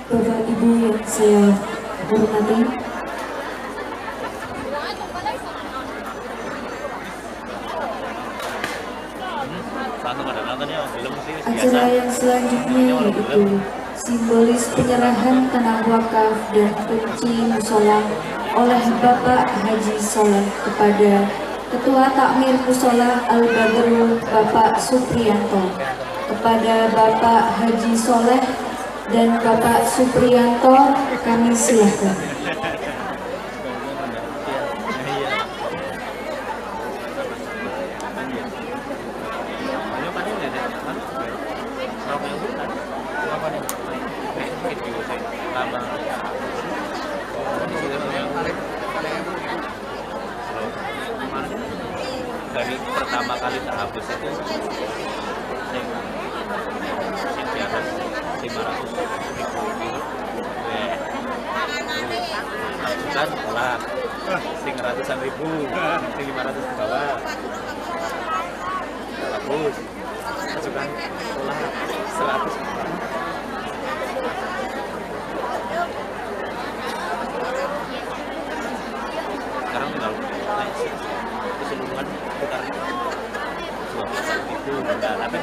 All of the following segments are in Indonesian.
Bapak Ibu yang saya hormati, acara yang selanjutnya yaitu simbolis penyerahan tanah wakaf dan kunci musola oleh Bapak Haji Soleh kepada Ketua Takmir Musola Al-Badrul Bapak Supriyanto. Kepada Bapak Haji Soleh dan Bapak Supriyanto kami silakan. Dari pertama kali terhapus itu sing di atas 500 ratusan tolak, sing ratusan ribu, sing 500 ke bawah terhapus, ajukan tolak 100 ke bawah. Sekarang tinggal naik keseluruhan sekitar 12.000 enggak, tapi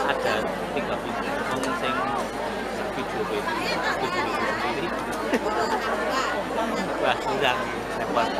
ada 3 video sing video sendiri. Wah, sudah repot.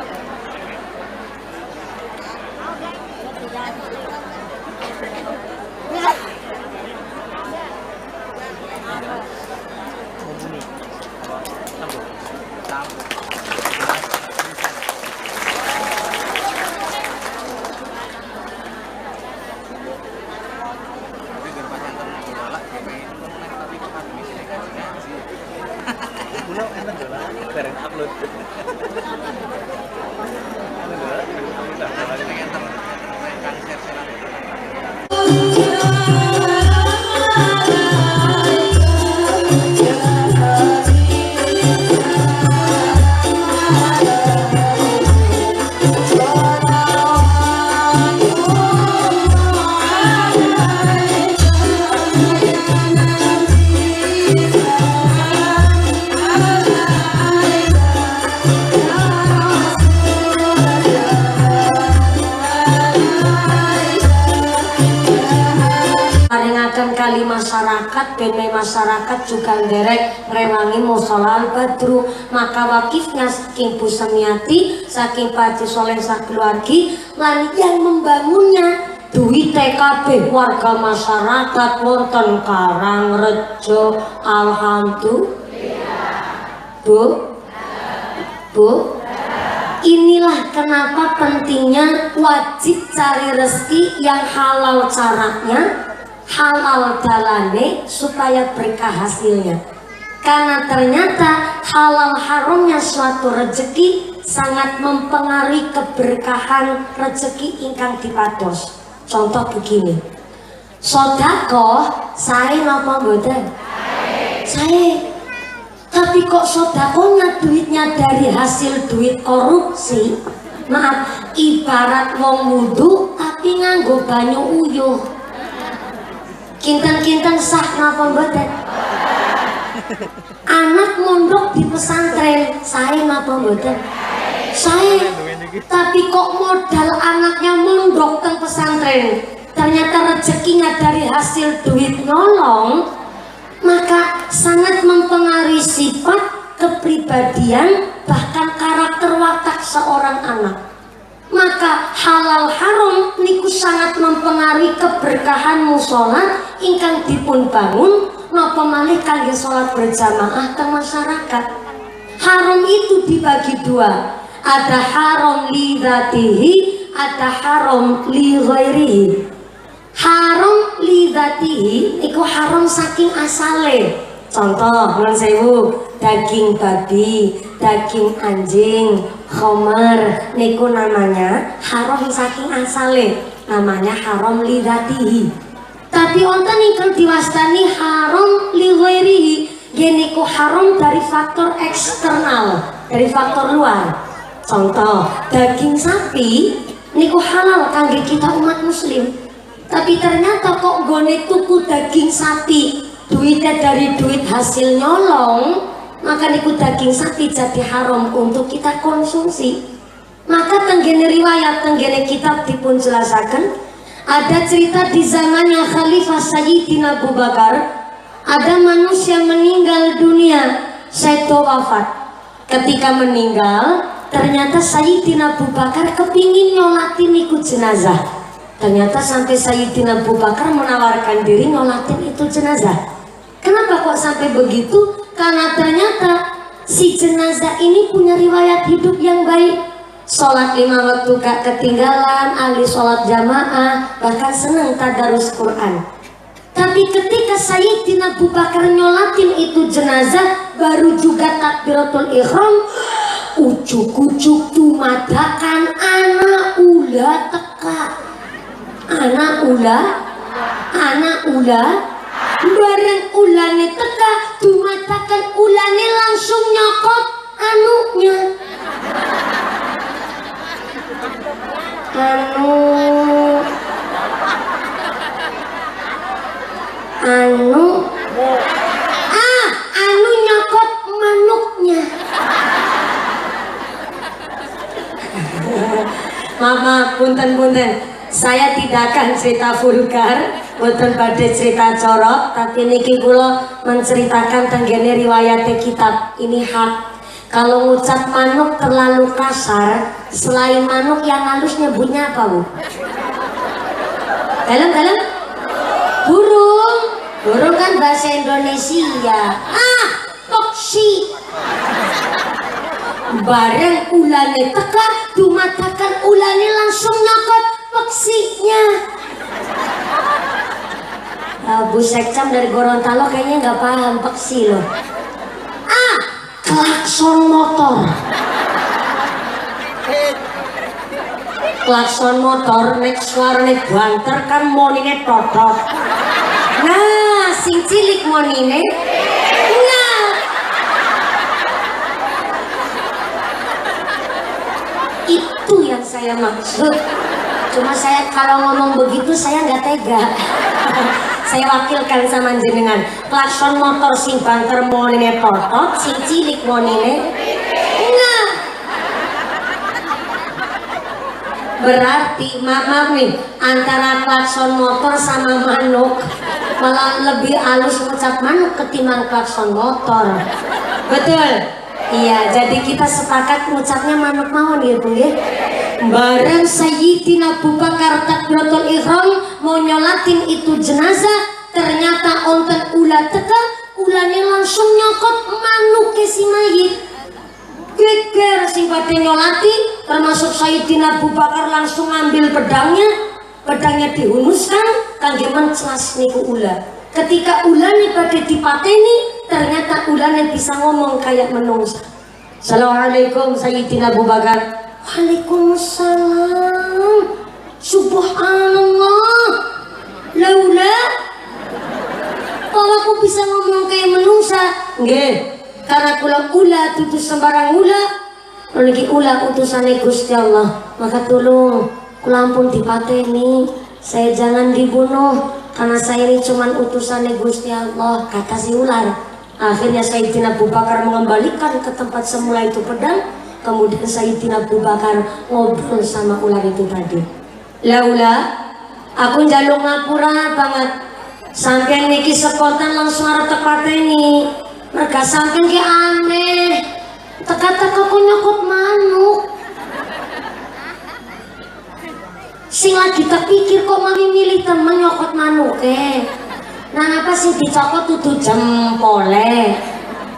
Bareng upload. Kali masyarakat dan masyarakat juga derek rewangi musola Al-Badru, maka wakifnya saking Bu Semiati, saking Pak Haji Soleh sakeluargi lan yang membangunnya duit TKB warga masyarakat wonten Karangrejo. Alhamdulillah. Bu, inilah kenapa pentingnya wajib cari rezeki yang halal caranya, halal dalane, supaya berkah hasilnya. Karena ternyata halal haramnya suatu rezeki sangat mempengaruhi keberkahan rezeki ingkang dipados. Contoh begini, sodakoh saya napa mboten? Saya. Tapi kok sodakohnya duitnya dari hasil duit korupsi? Maaf, ibarat wong wudu tapi nganggo banyu uyuh. Kinten-kinten sah napa mboten? Anak mondok di pesantren, saya napa mboten? Saya. Tapi kok modal anaknya mondok ke pesantren, ternyata rezekinya dari hasil duit nolong, maka sangat mempengaruhi sifat, kepribadian, bahkan karakter watak seorang anak. Maka halal haram niku sangat mempengaruhi keberkahan musola ingkang dipun bangun napa malih kangge salat berjamaah ke masyarakat. Haram itu dibagi dua, ada haram li dzatihi, ada haram li ghairihi. Haram li dzatihi niku haram saking asale. Contoh nun sewu, daging babi, daging anjing, khamar niku namanya haram saking asale, namanya haram li dzatihi. Tapi wonten ingkang diwastani haram li ghairihi, niku haram dari faktor eksternal, dari faktor luar. Contoh, daging sapi niku halal kangge kita umat muslim. Tapi ternyata kok gone tuku daging sapi duit duitnya dari duit hasil nyolong, maka niku daging sapi jadi haram untuk kita konsumsi. Maka tenggene riwayat, tenggene kitab dipun jelasaken, ada cerita di zamannya Khalifah Sayyidina Abu Bakar, ada manusia meninggal dunia, seto wafat. Ketika meninggal, ternyata Sayyidina Abu Bakar kepingin nyolatin ikut jenazah. Ternyata sampai Sayyidina Abu Bakar menawarkan diri nyolatin itu jenazah. Kenapa kok sampai begitu? Karena ternyata si jenazah ini punya riwayat hidup yang baik. Sholat 5 waktu gak ketinggalan, ahli sholat jamaah, bahkan senang tadarus Quran. Tapi ketika Sayyidina Abu Bakar nyolatin itu jenazah, baru juga takbiratul ihram, ujuk-ujuk tumadakan anak ula teka. Anak ula bareng ulane teka, tumadakan ulane langsung nyokot anunya. Anu nyokot manuknya. Maaf, punten. Saya tidak akan cerita vulgar, boten badhe cerita corok, tapi niki kula menceritakan tenggene riwayat kitab. Ini hak. Kalau ngucap manuk terlalu kasar, selain manuk yang halus nyebutnya apa, Bu? Dalam? Burung kan bahasa Indonesia. Toksi. Bareng ulane teka, dumadakan ulane langsung nyokot peksinya. Bu Sekcam dari Gorontalo kayaknya nggak paham peksi loh. Klakson motor. Klakson motor nek suarane banter kan monine totok. Nah, sing cilik monine. Nah. Itu yang saya maksud. Cuma saya kalau ngomong begitu saya nggak tega. Saya wakilkan sama jenengan. Klakson motor sing banter monine totot, sing cilik monine. Nah. Berarti maaf nih, antara klakson motor sama manuk malah lebih halus ngucap manuk ketimbang klakson motor. Betul? Iya, jadi kita sepakat ngucapnya manuk mawon gitu ya. Bareng Sayyidina Abu Bakar takbiratul ihram mau nyolatin itu jenazah, ternyata onten ulah teka, ulane langsung nyokot manuk ke si mayit. Geger sing pada nyolati, termasuk Sayyidina Abu Bakar langsung ngambil pedangnya dihunuskan kangge menclas niku ulah. Ketika ulane pada dipateni, ternyata ulane bisa ngomong kayak menungsa. Assalamualaikum Sayyidina Abu Bakar. Waalaikumsalam. Subhanallah. Laula kalau aku bisa ngomong kayak menungsa, nggih, karena kula ula tutu sembarang ula, niki ula utusane Gusti Allah. Maka tolong kula ampun dipateni, saya jangan dibunuh karena saya ini cuman utusannya Gusti Allah, kata si ular. Akhirnya Sayyidina Abu Bakar mengembalikan ke tempat semula itu pedang. Kemudian Sayyidina Abu Bakar ngobrol sama ular itu tadi. Laula aku njaluk ngapura banget, sampean niki sepotan langsung arep tepateni. Mereka sampean ki aneh, teka-teka kok nyokot manuk. Sing lagi terpikir kok mami milih temen nyokot manuk nang apa sih dicokot tutu jempole,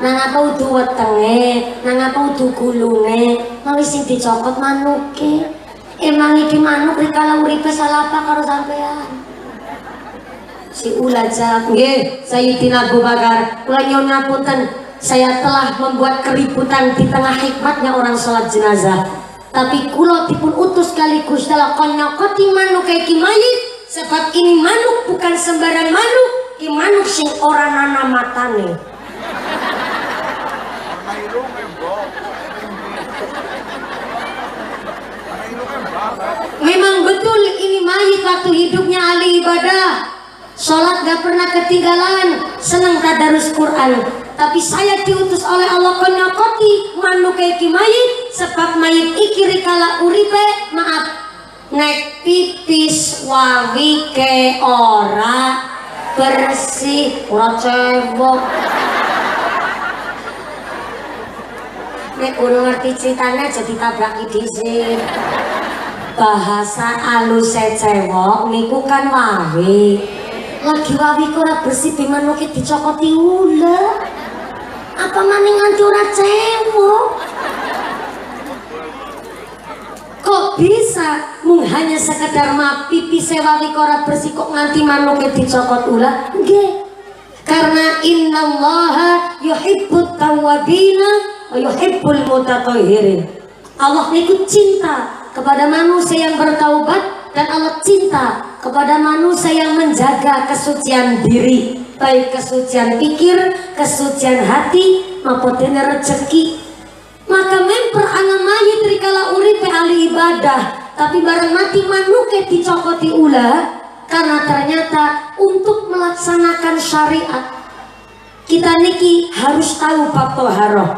nang apa udu wetenge, nang apa udu gulunge, mami sing dicokot manuk emang iki manuk rikala uripe salah apa karo sampean. Si ulah jawab, nggih Sayyidina Abu Bakar, kula nyuwun ngapunten, saya telah membuat keributan di tengah hikmatnya orang sholat jenazah. Tapi kula dipun utus sekaligus dalam nyokoti manuk iki mayit, sebab ini manuk bukan sembarang manuk, ini manuk sing ora nana matane. Memang betul ini mayit waktu hidupnya ahli ibadah, sholat gak pernah ketinggalan, seneng tadarus Quran. Tapi saya diutus oleh Allah konyokoti manuke iki mayit, sebab mayit iki rikala uripe maaf nek pipis wawike ora bersih, ora cebok. Nek urung ngerti ceritanya jadi tabraki dhisik. Bahasa alus cewek niku kan wawi. Lagi wawi kok ora bersih bimanuke dicokoti ular. Apa maning nganti ora cewek? Kok bisa mung hanya sekedar mapi pisewawi kora bersih kok nganti manuke dicokot ulah? Nggih. Karena innallaha yuhibbut tawwabina wa yuhibbul mutatahhirin. Allah niku cinta kepada manusia yang bertaubat dan Allah cinta kepada manusia yang menjaga kesucian diri, baik kesucian pikir, kesucian hati maupun rezeki. Maka memper anak mayit rikala uripe ahli ibadah, tapi bareng mati manuke dicokoti ulah, karena ternyata untuk melaksanakan syariat kita niki harus tahu bab toharoh.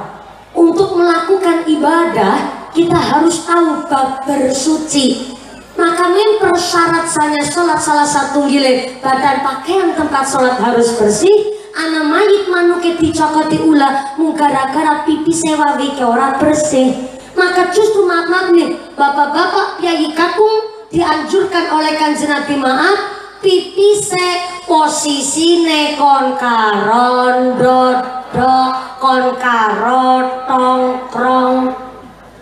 Untuk melakukan ibadah kita harus tahu bab bersuci. Maka memper syarat saya sholat salah satu gile badan pakaian tempat sholat harus bersih. Anak mayit manuke dicokoti ulah mung gara-gara pipi sewawi ke ora bersih. Maka justru maaf nih bapak-bapak piyayi kakung dianjurkan oleh Kanjeng Nabi maaf pipi se posisine kon karon dodok kon karot tongkrong.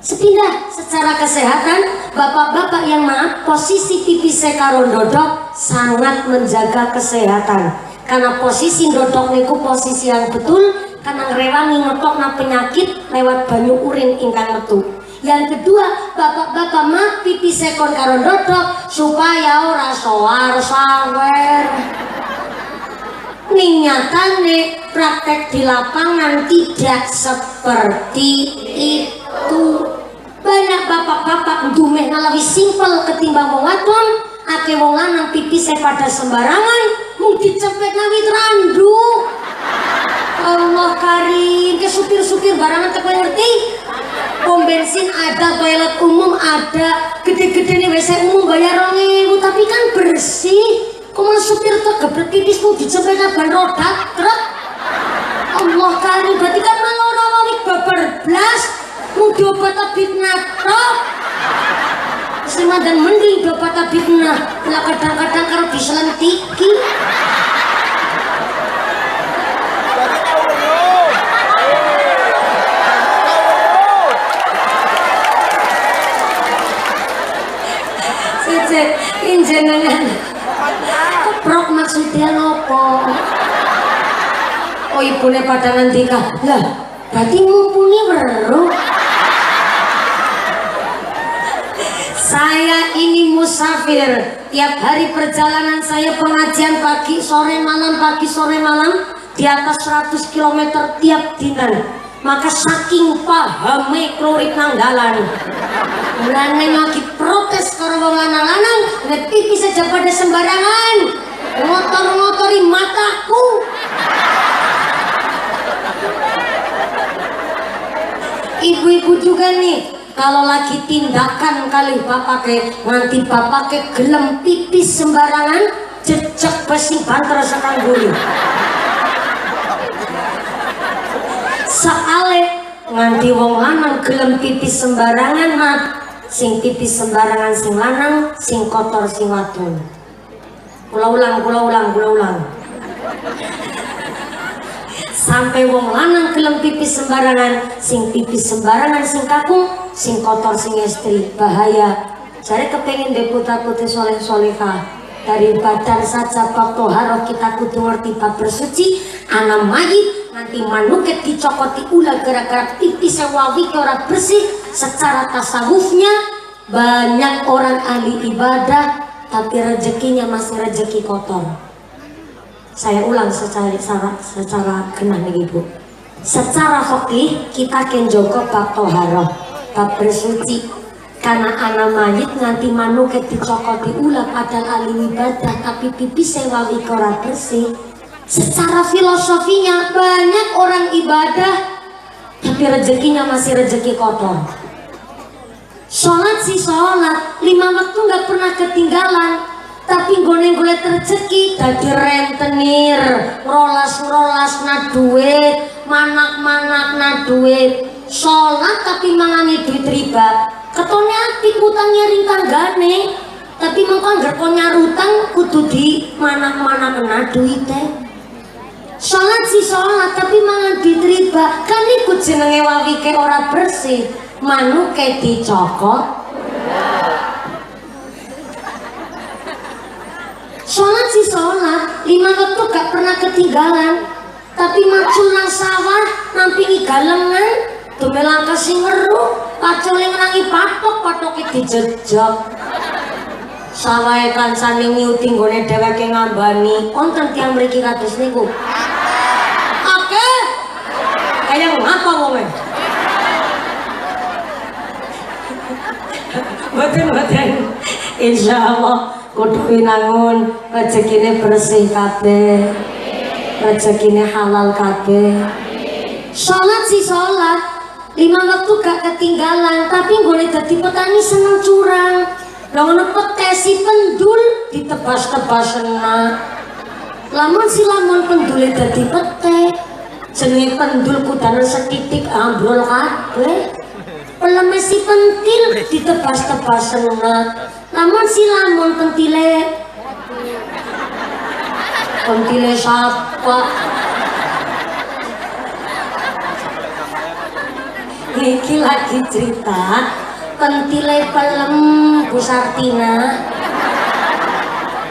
Sepindah secara kesehatan bapak-bapak yang maaf posisi pipi se karon dodok sangat menjaga kesehatan. Karena posisi ndodok niku posisi yang betul karena ngrewangi ngetokna penyakit lewat banyu urin ingkang metu. Yang kedua, bapak-bapak mak pipi sekon karo ndodok supaya ora soar sawer. Ning nyatane praktek di lapangan tidak seperti itu. Banyak bapak-bapak dumeh lebih simpel ketimbang wong wadon. Ake wong lanang pipis pada sembarangan mung dicepet nawit randu. Allah karim, ke supir-supir barangan teko ngerti. Pom bensin ada, toilet umum ada, gede-gede nih WC umum bayar 2.000 tapi kan bersih. Kok malah supir tuh gebrek pipis mung dicepet ban roda truk. Allah karim, berarti kan malah ora wawit babar blas mung diobat tabit natok. Sema dan mending dapat tabitna lah kadang-kadang karo diselentiki. Sejak injenengan keprok maksudnya nopo? Oh ibune pada ngendika lah berarti mumpuni weruh. Saya ini musafir, tiap hari perjalanan saya pengajian pagi sore malam di atas 100 km tiap dinan. Maka saking pahame klorik nanggalan, mulane lagi protes karo wong lanang-lanang nek pipi saja pada sembarangan ngotor-ngotori mataku. Ibu-ibu juga nih kalau lagi tindakan kali bapake nganti bapake gelem pipis sembarangan jejak besi banter sekang guli saale nganti wong lanang gelem pipis sembarangan mat sing pipis sembarangan sing lanang sing kotor sing wadon. Kula ulang sampai wong lanang gelem pipis sembarangan sing sing kakung sing kotor sing istri bahaya. Jare kepengin deputa putih soleh solehah dari badan saja bab toharoh kita kudu ngerti bab bersuci. Anak mayit nanti manuke dicokoti ulah gara-gara pipis wawi ora bersih. Secara tasawufnya banyak orang ahli ibadah tapi rezekinya masih rezeki kotor. Saya ulang secara genah nih ibu. Secara fikih kita kenjoko bab toharoh, bab bersuci. karena anak mayit nganti manuke dicokot diulah padahal ahli ibadah tapi pipi sewawi ora bersih. Secara filosofinya banyak orang ibadah tapi rezekinya masih rezeki kotor. Sholat sih sholat, 5 waktu nggak pernah ketinggalan, tapi golek-golek rezeki dadi rentenir, rolas-rolas na duit, manak-manak na duit. Sholat tapi mangani duit riba, ketone apik utangnya ring tanggane, tapi mengko anggar kon nyarutang kudu di manak-manak na duite. Sholat sih sholat tapi mangan duit riba, kan iku jenenge wawike ora bersih. Manuke dicokot. Sholat sih sholat, 5 waktu gak pernah ketinggalan, tapi macul nang sawah nampingi galengan, dumelang kasih ngeru, pacul yang nangi patok-patoknya dijejak. Sawah kancane nyuting gone dheweke ngambani, wonten tiyang mriki kados niku. Oke. Kayak ngapa wong e? Boten-boten. Insyaallah kudu pinangun rezekine bersih kabeh. Rezekine halal kabeh. Sholat sih sholat, 5 waktu gak ketinggalan, tapi boleh dadi petani seneng curang. Lah ngono petesi pendul ditebas-tebasena. Lamun si lamun pendule dadi pete, jenenge pendul kudanan setitik ambrol kabeh. Peleme si pentil ditebas-tebasena. Lamun si lamun pentile sapa? Iki lagi cerita pentile pelem Bu Sartina.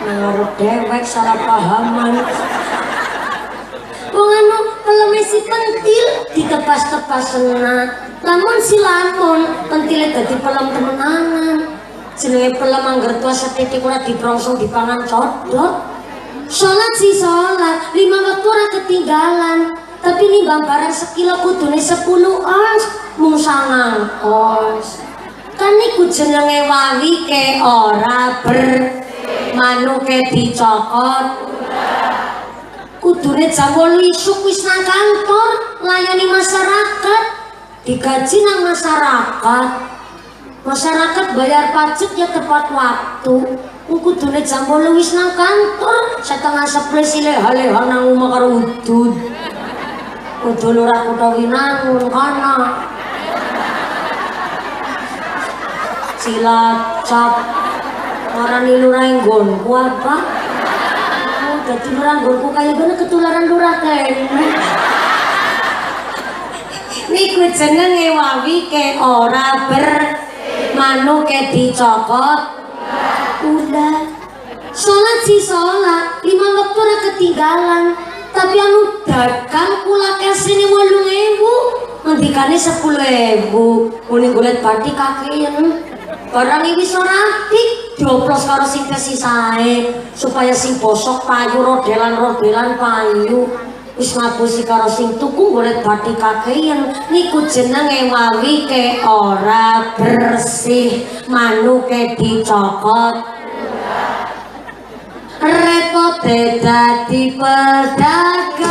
Ngaruh dewek salah pahaman. Wong anu peleme si pentil ditebas-tebasena. Lamun si lamun pentile dadi pelem temenanan. Jenenge pelem angger tua setitik ora diprongsong dipangan codot. Sholat sih sholat, 5 waktu ora ketinggalan, tapi nimbang barang sekilo kudune 10 ons, mung 9 ons. Kan niku jenenge wawike ora manuke dicokot. Kudune jam 8 isuk wis nang kantor layani masyarakat, digaji nang masyarakat. Masyarakat bayar pajak ya tepat waktu. Kudune jam 8 wis nang kantor, setengah 11 sile hale-hale nang omah karo udud. Kudu lurah kutha winangun kana. Cilacap marani lurah nggonku apa? Oh, dadi lurah nggonku kaya ngene ketularan lurah kene. Niku jenenge wawike ora manuke dicokot. Udah. Sholat sih sholat, 5 waktu ora ketinggalan, tapi anu dagang kula kesini 8.000, ngendikane 10.000. Muni golek bathi kakeyen. Barang iki wis ora apik, dioplos karo sing sisae supaya sing bosok payu rodelan payu. Wis ngapusi karo sing tuku golek bathi kakeyen. Niku jenenge wawike ora bersih, manuke dicokot. Repote dadi pedagang,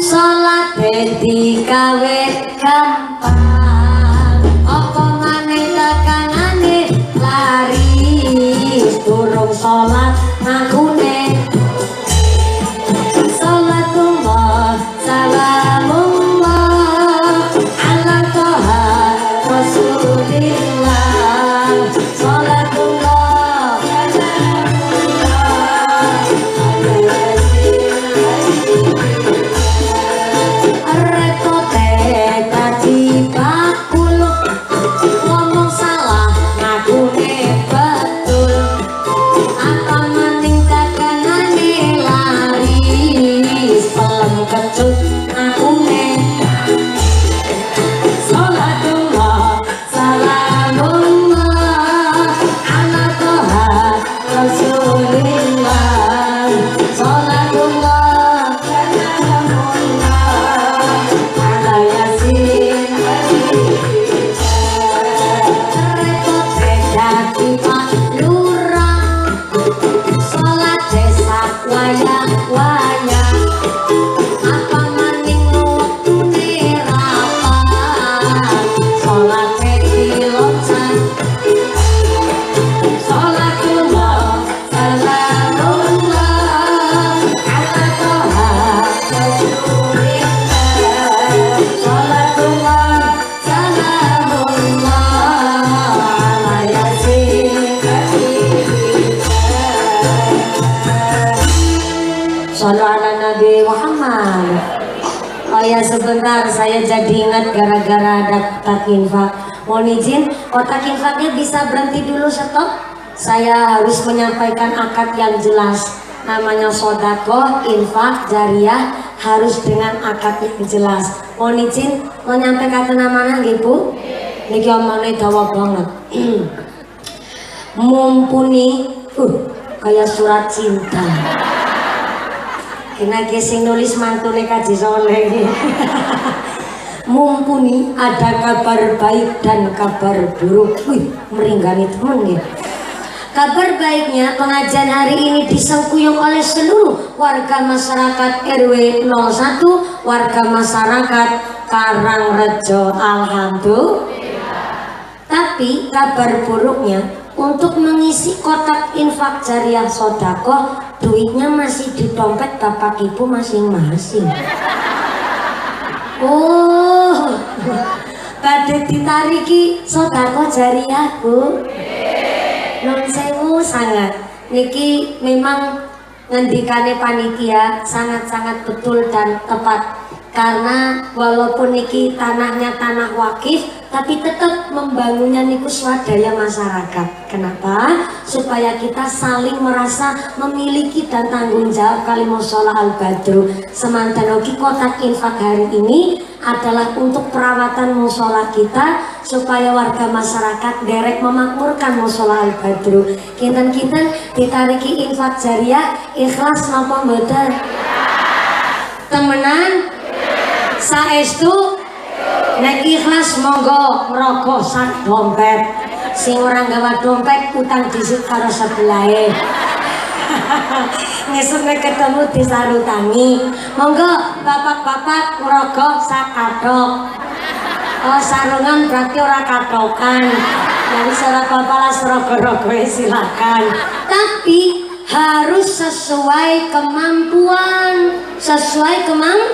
sholat dadi gawe gampang. Apa maneh dagangane lari, durung sholat ngakune. Salatullah salamullah ala toha rasulillah. Salatullah repote Muhammad. Oh ya sebentar, saya jadi ingat gara-gara ada kotak infak. Mohon izin, kotak infaknya bisa berhenti dulu, stop. Saya harus menyampaikan akad yang jelas. Namanya sodako, infak, jariah harus dengan akad yang jelas. Mohon izin, menyampaikan namanya gitu. Niki omane dawa banget. Mumpuni, kayak surat cinta. Kena sing nulis mantune Kaji Soleh. Mumpuni ada kabar baik dan kabar buruk. Meringgani temen ya. Kabar baiknya pengajian hari ini disengkuyung oleh seluruh warga masyarakat RW 01, warga masyarakat Karangrejo, alhamdulillah. Tapi kabar buruknya untuk mengisi kotak infak jariah sodako, duitnya masih di dompet bapak ibu masing-masing. Oh, pada ditariki sodako jariah bu. Non sewu sangat. Niki memang ngendikane panitia sangat-sangat betul dan tepat. Karena walaupun niki tanahnya tanah wakif, tapi tetap membangunnya niku swadaya masyarakat. Kenapa? Supaya kita saling merasa memiliki dan tanggung jawab kali mushola al-badru. Semantan ugi kotak infak hari ini adalah untuk perawatan mushola kita, supaya warga masyarakat derek memakmurkan mushola al-badru. Kinten-kinten ditariki infak jariah ikhlas napa mboten? Temenan? Saestu nek ikhlas monggo ngrokok sak dompet. Sing ora gawa dompet utang disit karo sebelahe. Ngesuk nek ketemu disarutangi. Monggo bapak-bapak ngrokok sak kathok. Oh sarungan berarti ora kathokan. Jadi ora apa-apa lah serogo-rogo silakan. Tapi harus sesuai kemampuan. Sesuai kemampuan.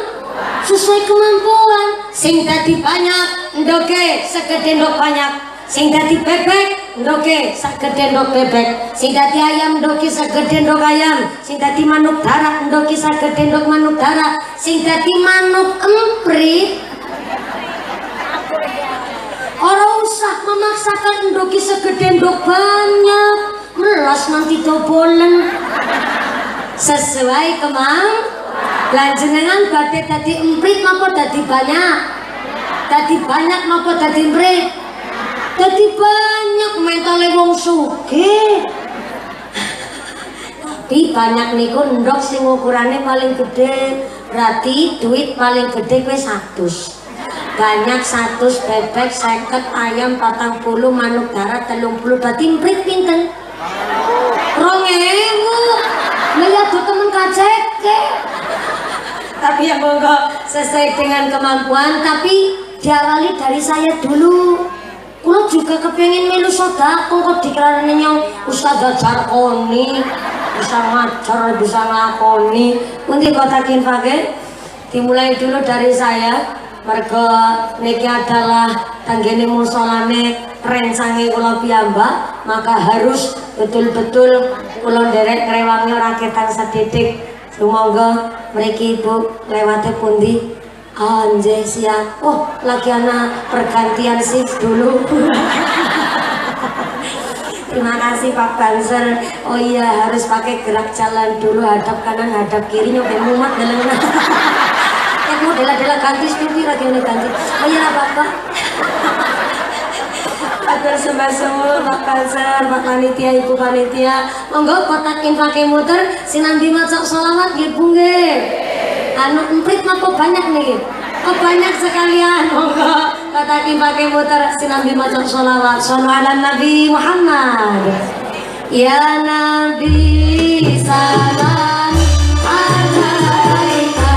Sing dadi banyak ndoke segede ndok banyak, sing dadi bebek ndoke segede ndok bebek, sing dadi ayam ndoke segede ndok ayam, sing dadi manuk darat ndoke segede ndok manuk darat, sing dadi manuk emprit ora usah memaksakan ndoke segede ndok banyak, melas nanti dobolen. Sesuai lanjenengan badhe dadi emprit napa dadi banyak? Dadi banyak napa dadi emprit? Dadi banyak mentale wong sugih. Tapi banyak niku ndok sing ukurane paling gede, berarti duit paling gede kuwi 100. Banyak 100, bebek 50, ayam 40, manuk darat 30, berarti emprit pinten? 2000. Lah ya temen kaceke. Tapi ya monggo sesuai dengan kemampuan, tapi diawali dari saya dulu. Kulo juga kepengen melu sodako kok dikirane nyong Ustazah Jarkoni bisa ngajar, bisa nglakoni. Pundi kotak infake? Dimulai dulu dari saya. Mergo niki adalah tanggene musolane rencange kula piyambak, maka harus betul-betul kula nderek ngrewangi ora ketang sedidik. Sumangga mriki Ibu lewate pundi? Anjay siap. Oh, lagi ana pergantian shift dulu. Terima kasih Pak Banser. Oh iya, harus pakai gerak jalan dulu, hadap kanan, hadap kiri, nyoba mumat dalam. Mau dela-dela ganti seperti lagi ganti. Oh iya Bapak. Atur sembah-sembah Pak Banser, Pak Panitia, Ibu Panitia. Monggo kotak infake muter sinambi maca sholawat nggih Bu nggih. Anu emprit napa banyak nih? Oh banyak sekalian. Monggo kotak infake muter sinambi maca sholawat. Shallallahu ala Nabi Muhammad. Ya Nabi salam alaika.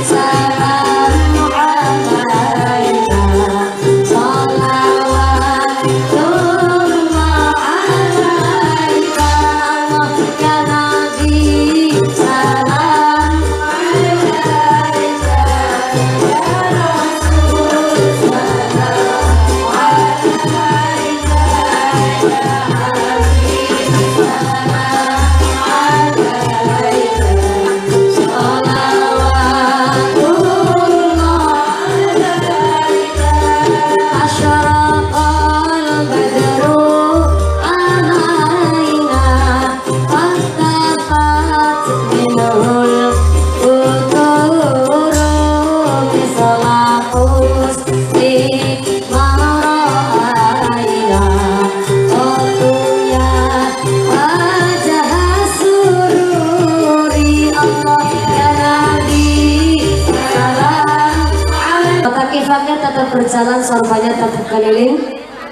Salam Berjalan sorbanya tetap keliling.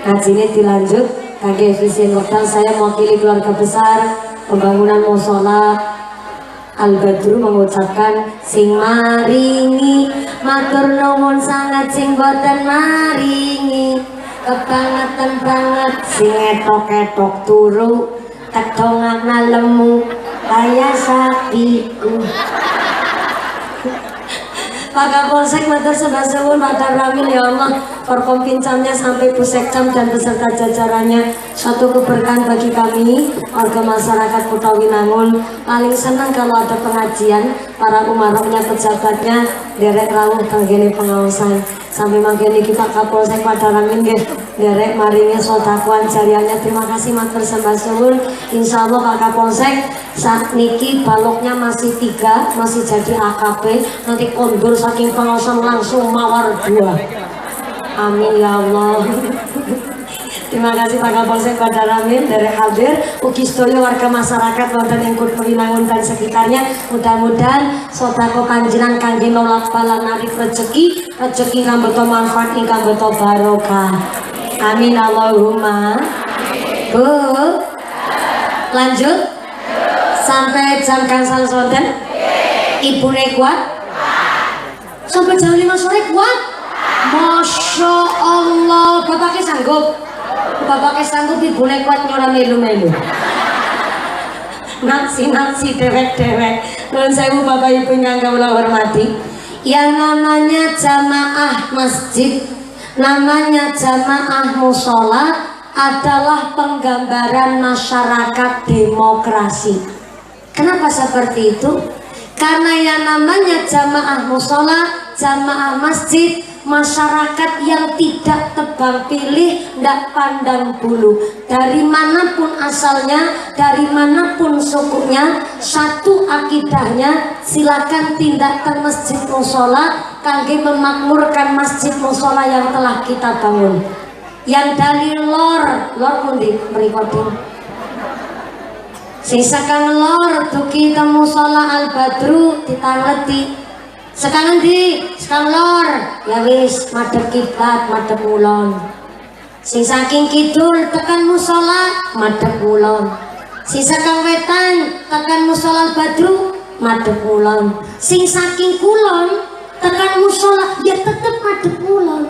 Ngajinya dilanjut kaki efisien wekdal. Saya mewakili keluarga besar pembangunan musola Al-Badru mengucapkan sing maringi matur nuwun sangat sing boten maringi kebangetan banget sing etok-etok turu kedongakna lemu kaya sapiku. Pak Kapolsek matur sembah suwun Pak Ramil, ya Allah, Forkom Pincamnya sampai Pusekcam dan beserta jajarannya satu keberkahan bagi kami warga masyarakat Kota Winangun. Paling senang kalau ada pengajian, para umaroknya, pejabatnya derek rawuh kanggene pengawasan sampai mangkene kita Kapolsek Pak Ramil nggih derek maringi sodakuan jariahnya. Terima kasih matur sembah suwun. Insya Allah Pak Kapolsek saat niki baloknya masih 3, masih jadi AKP, nanti kondur saking pengawasan langsung mawar 2. Amin ya Allah. Terima kasih Pak Kapolsek Pak Ramil dari hadir ugi sedaya warga masyarakat wonten ing Kutha Winangun dan sekitarnya. Mudah-mudahan sedekah panjenengan kangge nolak bala narik rezeki kang beto manfaat ingkang beto barokah. Amin Allahumma. Bu, lanjut sampai jam gangsal sonten. Ibune kuat sampai jam 5 sore kuat. Masya Allah. Bapaknya sanggup? Bapaknya sanggup, ibune kuat nyora melu-melu. Naksi dewek-dewek. Nuwun sewu Bapak Ibu ingkang kawula hormati. Yang namanya jamaah masjid, namanya jamaah musola adalah penggambaran masyarakat demokrasi. Kenapa seperti itu? Karena yang namanya jamaah musola, jamaah masjid, masyarakat yang tidak tebang pilih, tidak pandang bulu, dari manapun asalnya, dari manapun sukunya, satu akidahnya, silakan tindak ke masjid musola kangge memakmurkan masjid musola yang telah kita bangun. Yang dari lor pundi mrikoten sing sakang lor dugi temu musola Al-Badru ditangleti. Sekarang di sekarang lor ya wis madhep kiblat madhep kulon. Sing saking kidul tekan musola madhep kulon. Sing sakang wetan tekan musola Al-Badru madhep kulon. Sing saking kulon tekan musola ya tetep madhep kulon.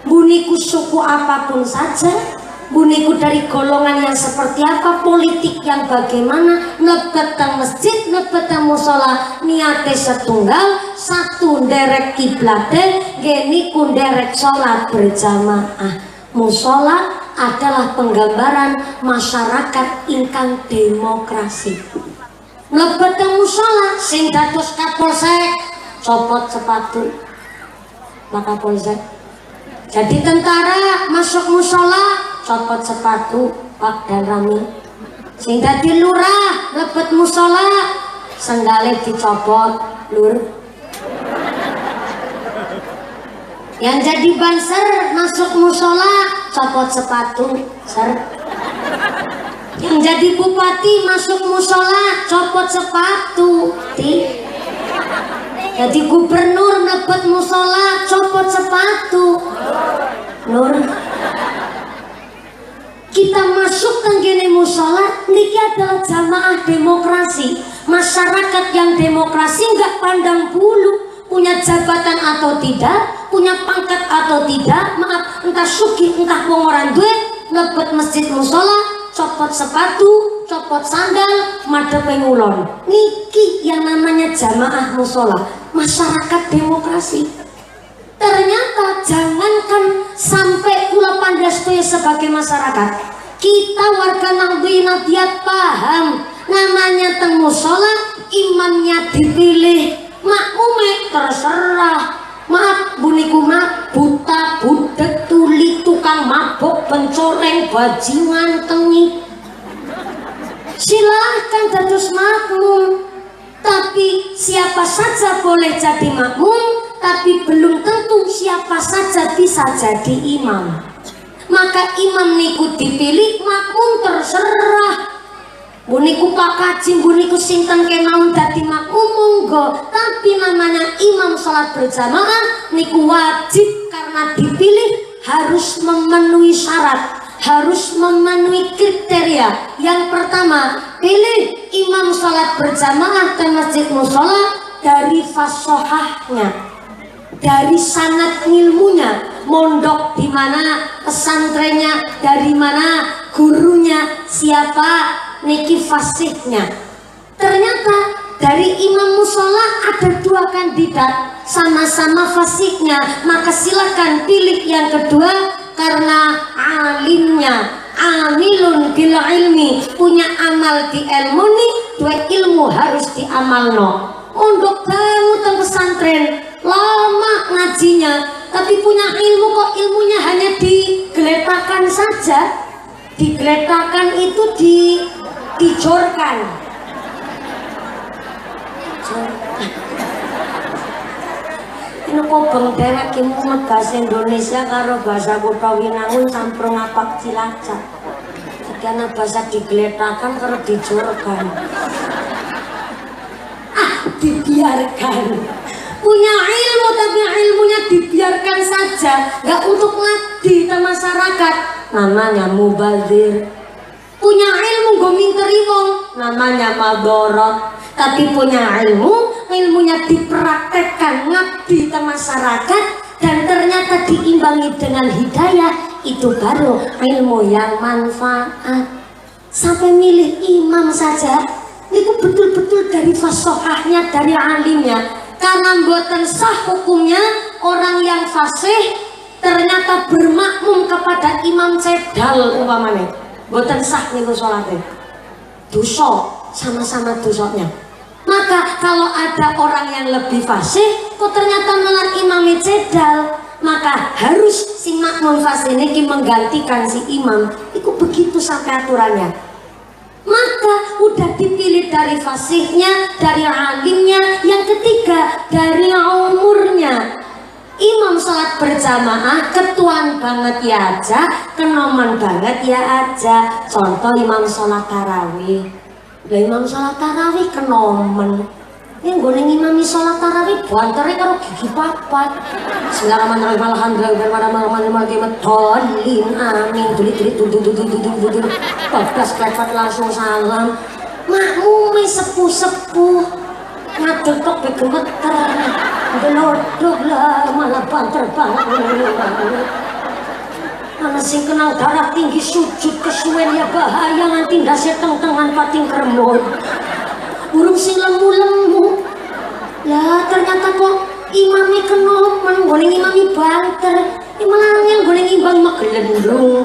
Buniku suku apapun saja, buniku dari golongan yang seperti apa, politik yang bagaimana, mlebet teng masjid, mlebet teng musola, niate setunggal, satu nderek kiblate, geniku nderek sholat berjamaah. Musola adalah penggambaran masyarakat ingkang demokrasi. Mlebet teng musola, sing dados Kapolsek, copot sepatu, Pak Kapolsek. Jadi tentara masuk musola copot sepatu Pak dan Rami. Sing dadi lurah lebet musola senggale dicopot lur. Yang jadi banser masuk musola copot sepatu ser. Yang jadi bupati masuk musola copot sepatu ti. Jadi gubernur mlebet musola copot sepatu nur. Kita masuk ke gene musola niki adalah jamaah demokrasi, masyarakat yang demokrasi nggak pandang bulu punya jabatan atau tidak, punya pangkat atau tidak, maaf entah sugih entah wong ora duwe, mlebet masjid musola copot sepatu, copot sandal, madhep ngulon. Niki yang namanya jamaah musola, masyarakat demokrasi. Ternyata jangankan sampai kula pandhastoya sebagai masyarakat, Kita warga Nahdlatul paham namanya teng mushola, imamnya dipilih, makmume terserah. Maaf buniku mak buta budek tuli tukang mabok pencoreng bajingan tengik, silahkan dados makmum. Tapi siapa saja boleh jadi makmum, tapi belum tentu siapa saja bisa jadi imam. Maka imam niku dipilih, makmum terserah. Buniku Pak Kaji, buniku sinten kemawon dadi makmum monggo. Tapi namanya imam sholat berjamaah niku wajib karena dipilih harus memenuhi syarat, harus memenuhi kriteria. Yang pertama, pilih imam sholat berjamaah ke masjid mushola dari fasohahnya, dari sanad ilmunya, mondok di mana, pesantrennya dari mana, gurunya siapa, niki fasihnya. Ternyata dari imam musola ada dua kandidat, sama-sama fasihnya, maka silakan pilih yang kedua karena alimnya, amilun bil ilmi, punya amal di ilmu nih, dua ilmu harus diamalno. Mondok banget teng pesantren, lama ngajinya, tapi punya ilmu kok ilmunya hanya digeletakan saja. Digeletakan itu dijorkan. Ini kok bengderek kimu bahasa Indonesia karo bahasa Kutha Winangun campur ngapak Cilacap. Karena bahasa digeletakan karo dijorkan. Dibiarkan. Punya ilmu tapi ilmunya dibiarkan saja, nggak untuk ngabdi ke masyarakat, namanya mubazir. Punya ilmu gominteri wong, namanya madorot. Tapi punya ilmunya dipraktekkan ngabdi ke masyarakat dan ternyata diimbangi dengan hidayah, itu baru ilmu yang manfaat. Sampai milih imam saja itu betul-betul dari fasohahnya, dari alimnya. Karena mboten sah hukumnya orang yang fasih ternyata bermakmum kepada imam cedal umpamane, mboten sah niku salate. Dosa, sama-sama dosanya. Maka kalau ada orang yang lebih fasih kok ternyata malah imamnya cedal, maka harus si makmum fasih niki menggantikan si imam. Itu begitu sampai aturannya. Maka udah dipilih dari fasihnya, dari alimnya. Yang ketiga dari umurnya. Imam sholat berjamaah ketuan banget ya aja, kenoman banget ya aja. Contoh imam sholat tarawih. Lah imam sholat tarawih kenoman. Yang gue imam sholat tarawih bantere karo gigi papat. Bismillahirrahmanirrahim, alhamdulillah, amin. Tuli bablas klepet langsung salam. Makmume sepuh-sepuh ngadeg tok gemeter. Gelodok lah malah banter banget. Ana sing kenal darah tinggi sujud kesuwen ya bahaya, nganti ndase teng-tengan pating kremut. Burung sing lemu-lemu. Lah ternyata kok imamnya kenoman, goleng imamnya banter. Malah yang goleng imbang mah gelendrung.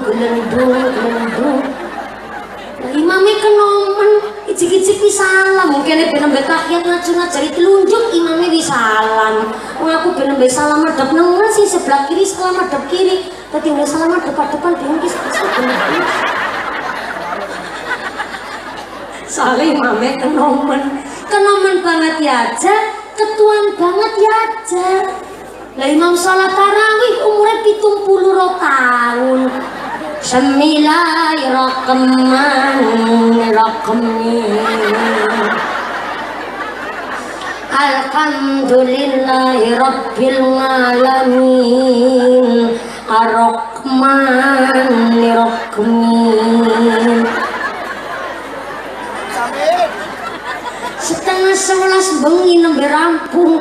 Lah imamnya kenoman, icik-icik salam. Mungkin ben nembe tahiyat ngajari telunjuk imamnya bisa salam. Wong aku ben nembe salam madhep nang sing sebelah kiri, salam madhep kiri. Dadi nek salam madhep depan bingung ki soalnya imamnya kenoman banget ya aja, ketuan banget ya aja. Lah imam sholat tarawih umurnya 70 tahun. Bismillahirrahmanirrahim. Alhamdulillahi rabbil alamin. Ar-Rahmanir-Rahim. Setengah 11 bengi nembe rampung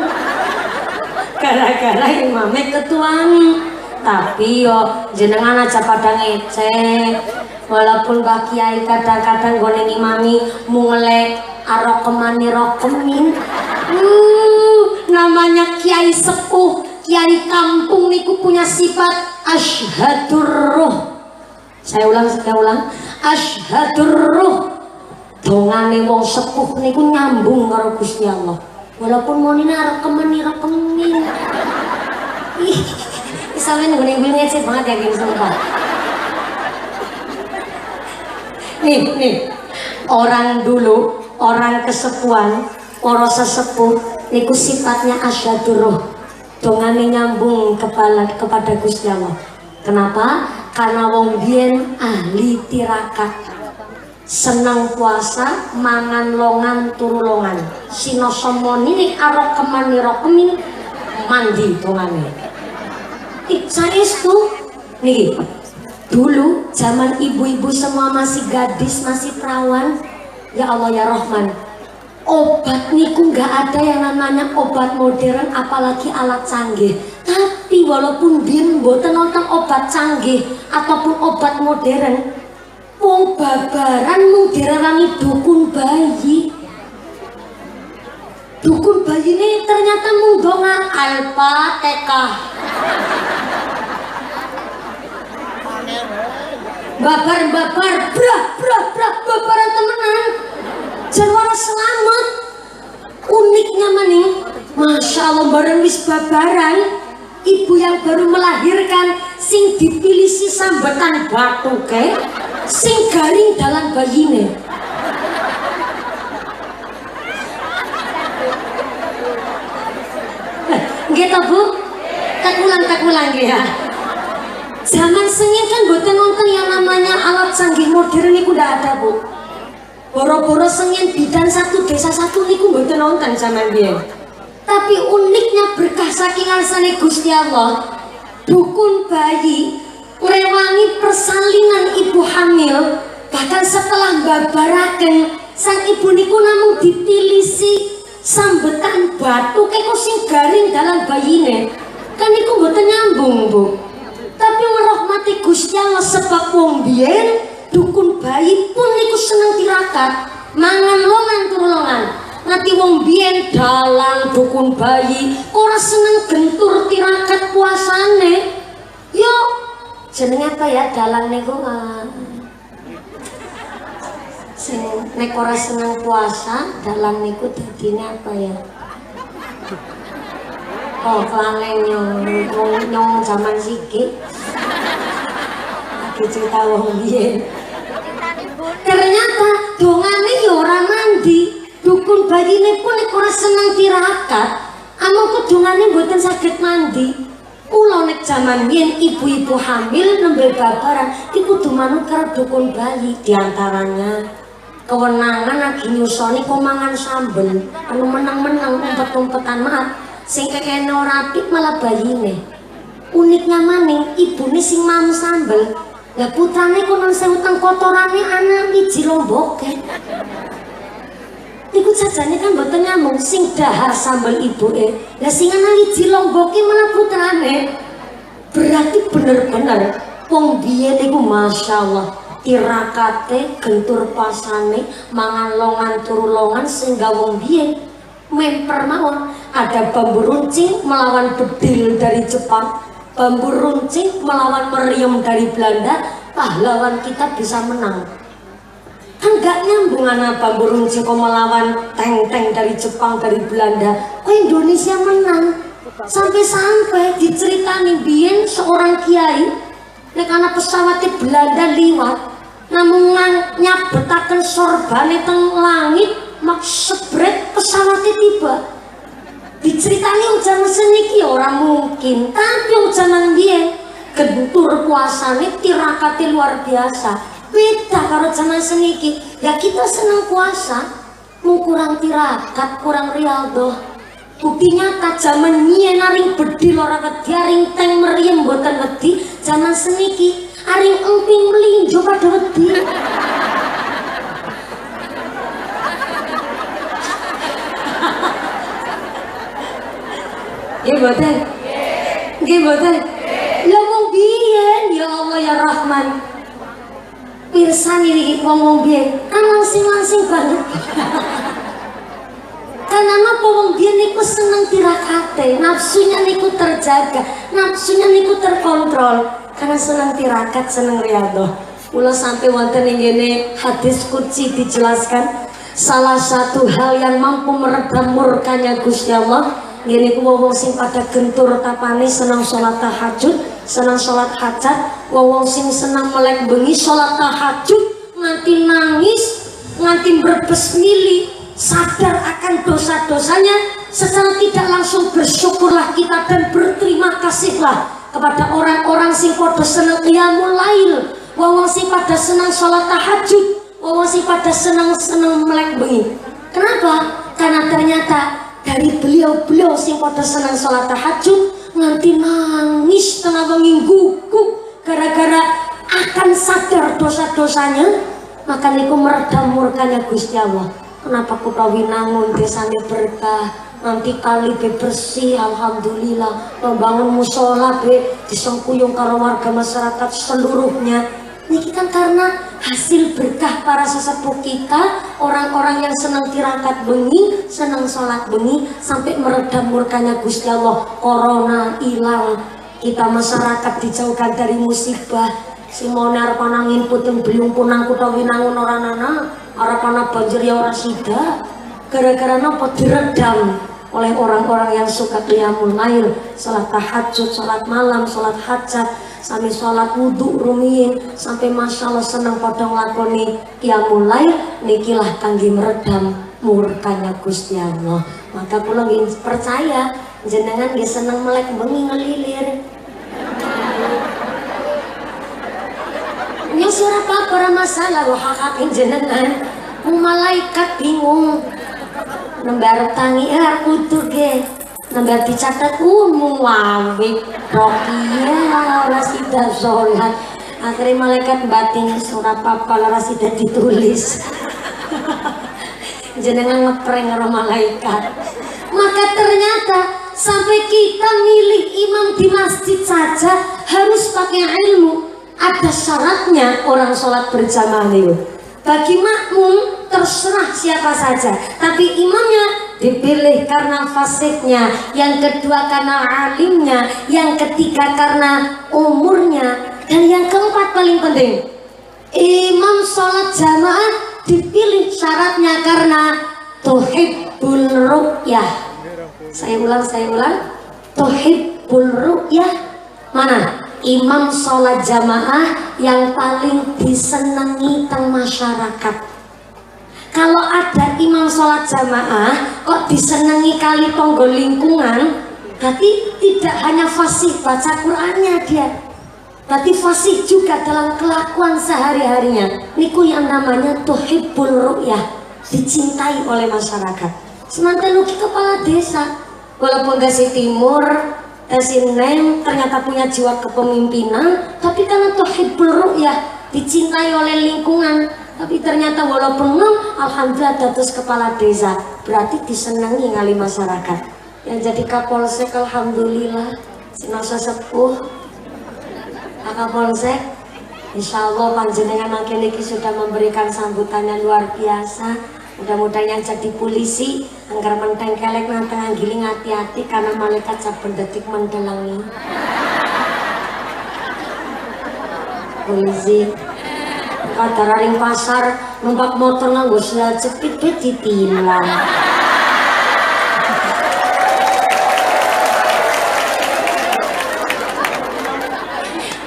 gara-gara imamnya ketuaan. Tapi yo jenengan aja pada ngecek, walaupun Pak Kiai kadang-kadang goleng imami mulai Ar-Rahmanir-Rahim. Namanya kiai sepuh, kiai kampung niku punya sifat asyhadur ruh. Saya ulang. Asyhadur ruh. Dongane wong sepuh niku nyambung karo Gusti Allah. Walaupun monine rekemen. Ih, sampeyan ngene ngecet banget ya gini sumpah. Nih. Orang dulu, orang kesepuhan, para sesepuh niku sifatnya asyhadur ruh. Dongane nyambung kepada Gusti Allah. Kenapa? Karena wong biyen ahli tirakat, seneng puasa, mangan longan turu longan, sinosomoni ning arok kemin mandi dongane. Saestu niki dulu zaman ibu-ibu semua masih gadis, masih perawan, ya Allah ya Rahman, obat niku nggak ada yang namanya obat modern apalagi alat canggih. Tapi walaupun biyen mboten nonton obat canggih ataupun obat modern, wong babaran mung direwangi dukun bayi. Dukun bayi ini ternyata mung donga Al-Fatihah. Babar babaran temenan. Jangan selamat. Uniknya maning, Masya Allah bareng wis babaran, ibu yang baru melahirkan sing dipilih si sambetan batu ke, sing garing dalam bayine. Gitu Bu, tak ulang ya. Zaman sengit kan boten nonton yang namanya alat canggih modern niku ndak ada Bu. Boro-boro sengit bidan satu desa satu niku boten nonton zaman biyen. Tapi uniknya berkah saking ngarsane Gusti Allah, dukun bayi ngrewangi persalinan ibu hamil, bahkan setelah babaraken sang ibu niku namung ditilisi sambetan batu kek sing garing dalam bayine. Kan niku boten nyambung Bu. Tapi merahmati Gusti Allah sebab wong biyen dukun bayi pun niku seneng tirakat, mangan longan turu longan. Nanti wong biyen dalang dukun bayi ora seneng gentur tirakat puasane. Yo jenenge apa ya dalang niku sing nek ora seneng puasa dalang niku dadine apa ya? Oh, kelalen nyong zaman siki. Lagi cerita wong biyen. Ternyata dongane ya ora mandi. Dukun bayine pun nek ora seneng tirakat, amung kedungane mboten saged mandi. Kula nek jaman biyen ibu-ibu hamil nembe babaran iku kudu manut karo dukun bayi, diantaranya kewenangan lagi nyusoni kok mangan sambel, anu menang-menang umpet-umpetan maaf, sing kekene ora apik malah bayine. Uniknya maning ibune sing mam sambel, lah putrane kono sewu teng kotorane anak wiji lomboke. Iku sajane kan mboten nyambung sing dahar sambel ibuke. Lah sing ana wiji lomboke malah putrane. Berarti bener-bener wong biyen iku masyaallah tirakate gentur pasane mangan longan turu longan sehingga wong biyen memper mawon. Ada bambu runcing melawan bedil dari Jepang, bambu runcing melawan meriam dari Belanda, pahlawan kita bisa menang. Kan gak nyambung anak bambu runcing kok melawan tank-tank dari Jepang, dari Belanda, kok Indonesia menang. Sampai-sampai diceritani biyen seorang kiai nek ana pesawate Belanda liwat namun nyabetaken sorbane teng langit mak sebret pesawate tiba. Diceritani ujaman seniki ora mungkin, tapi ujaman biyen gentur puasane tirakate luar biasa. Beda karo zaman seniki. Ya kita seneng puasa, mung kurang tirakat, kurang riyadhah. Bukti nyata zaman biyen aring bedil ora wedi, aring teng meriem mboten wedi. Zaman seniki aring emping melinjo pada wedi. Nggih mboten? Nggih mboten? Lah wong biyen ya Allah ya Rahman. Pirsani iki wong biyen kan langsing-langsing banget. Karena napa wong biyen niku seneng tirakate, nafsunya niku terjaga, nafsunya niku terkontrol karena seneng tirakat, seneng riyadhah. Kula sampai wonten ing ngene hadis qudsi dijelaskan salah satu hal yang mampu meredam murkanya Gusti Allah ngene ku wong sing pada gentur tapane senang salat tahajud, senang salat hajat, wong sing senang melek bengi salat tahajud nganti nangis, nganti berbes mili, sadar akan dosa-dosanya, secara tidak langsung bersyukurlah kita dan berterima kasihlah kepada orang-orang sing pada senang qiyamul lail, wong sing pada senang salat tahajud, wong sing pada senang melek bengi. Kenapa? Karena ternyata dari beliau-beliau sing pada senang salat tahajud nganti nangis tengah bengi guguk gara-gara akan sadar dosa-dosanya, maka niku meredam murkanya Gusti Allah. Kenapa kutawi nangun desane berkah, nanti kali be bersih, alhamdulillah, membangun musola be disengkuyung karo warga masyarakat seluruhnya. Niki kan karena hasil berkah para sesepuh kita, orang-orang yang senang tirakat bengi, senang sholat bengi, sampai meredam murkanya Gusti Allah. Corona hilang, kita masyarakat dijauhkan dari musibah. Simone arep nangin puting beliung punang kutawi nangun ora nana, arep ana banjir ya ora sida. Gara-gara napa diredam oleh orang-orang yang suka qiyamul lail, salat tahajud, salat malam, salat hajat, sampai sholat wudhu rumiyin, sampai masya Allah senang pada nglakoni qiyamul lail, nikilah kangge meredam murkanya Gusti Allah. Maka kula nggih percaya jenengan nggih seneng melek bengi ngelilir. Ya ora apa-apa, ora masalah lho hak-hak jenengan. Malaikat bingung. Nembar tangi kudu ge. Nembar dicatat muawik rokiya ora sida sholat. Akhirnya malaikat batin ora apa-apa ora sida ditulis. Jenengan ngeprank karo malaikat. Maka ternyata sampai kita milih imam di masjid saja harus pakai ilmu. Ada syaratnya orang sholat berjamaah itu. Bagi makmum terserah siapa saja, tapi imamnya dipilih karena fasidnya, yang kedua karena alimnya, yang ketiga karena umurnya, dan yang keempat paling penting, imam sholat jamaah dipilih syaratnya karena tuhibbul ru'yah. Saya ulang, tuhibbul ru'yah. Mana? Imam sholat jamaah yang paling disenangi teng masyarakat. Kalau ada imam sholat jamaah kok disenangi kali tonggo lingkungan, berarti tidak hanya fasih baca Qur'annya dia, berarti fasih juga dalam kelakuan sehari-harinya. Niku yang namanya tuhibbul ru'yah, dicintai oleh masyarakat. Semantan uki kepala desa, walaupun desa timur Sinem ternyata punya jiwa kepemimpinan, tapi karena tuhibbul ru'yah, dicintai oleh lingkungan, tapi ternyata walaupun alhamdulillah dados kepala desa, berarti disenangi ngali masyarakat. Yang jadi kapolsek alhamdulillah sinasa sepuh Kapolsek, insya Allah panjenengan makin ini sudah memberikan sambutan yang luar biasa. Mudah-mudahan yang jadi polisi anggar menteng kelek nantang giling hati-hati karena malaikat saben detik mendelangi. Polisi kadar ring pasar numpak motor nganggo sendal jepit ditilang.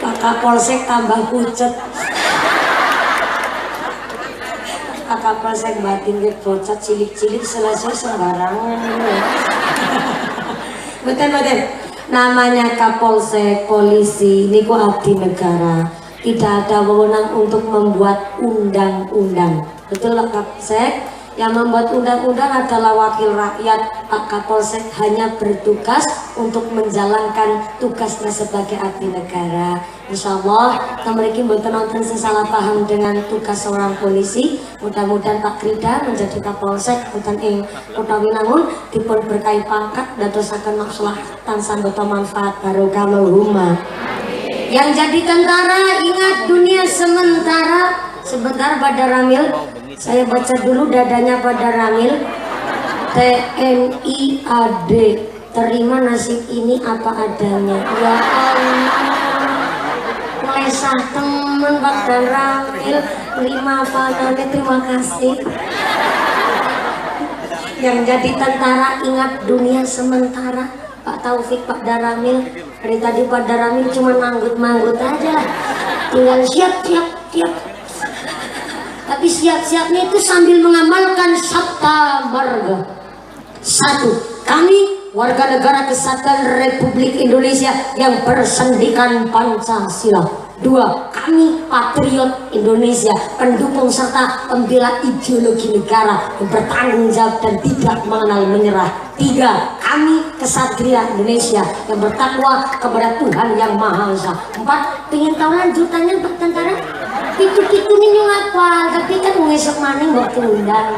Pak Kapolsek tambah pucet. Kapolsek batin ke bocah cilik-cilik selesai sembarangan. Betul. Namanya Kapolsek, polisi, niku abdi negara. Tidak ada wewenang untuk membuat undang-undang. Betul Pak Kapolsek? Yang membuat undang-undang adalah wakil rakyat. Pak Kapolsek hanya bertugas untuk menjalankan tugasnya sebagai abdi negara. Insya Allah, memiliki mboten wonten sing salah paham dengan tugas seorang polisi. Mudah-mudahan Pak Krida menjadi Kapolsek wonten ing Kota Winangun dipun berkahi pangkat dadosaken maslahatan sambeta manfaat barokah mahuma. Yang jadi tentara ingat dunia sementara. Sebentar pada Ramil, saya baca dulu dadanya pada Ramil. TNI AD, terima nasib ini apa adanya. Ya Allah, melesah teman Pak dan Ramil. 5 panane, terima kasih. Yang jadi tentara ingat dunia sementara. Pak Taufik, Pak Daramil. Dari tadi Pak Daramil cuma manggut-manggut aja. Tinggal siap-siap. Tapi siap-siapnya itu sambil mengamalkan sabta marga. 1. Kami warga negara kesatuan Republik Indonesia yang bersendikan Pancasila. 2. Kami patriot Indonesia, pendukung serta pembela ideologi negara yang bertanggung jawab dan tidak mengenal menyerah. 3. Kami kesatria Indonesia yang bertakwa kepada Tuhan Yang Maha Esa. 4. Pengen tahu lanjutannya Pak Tentara? Itu ini apa? Tapi kan ngesok maning waktu undang.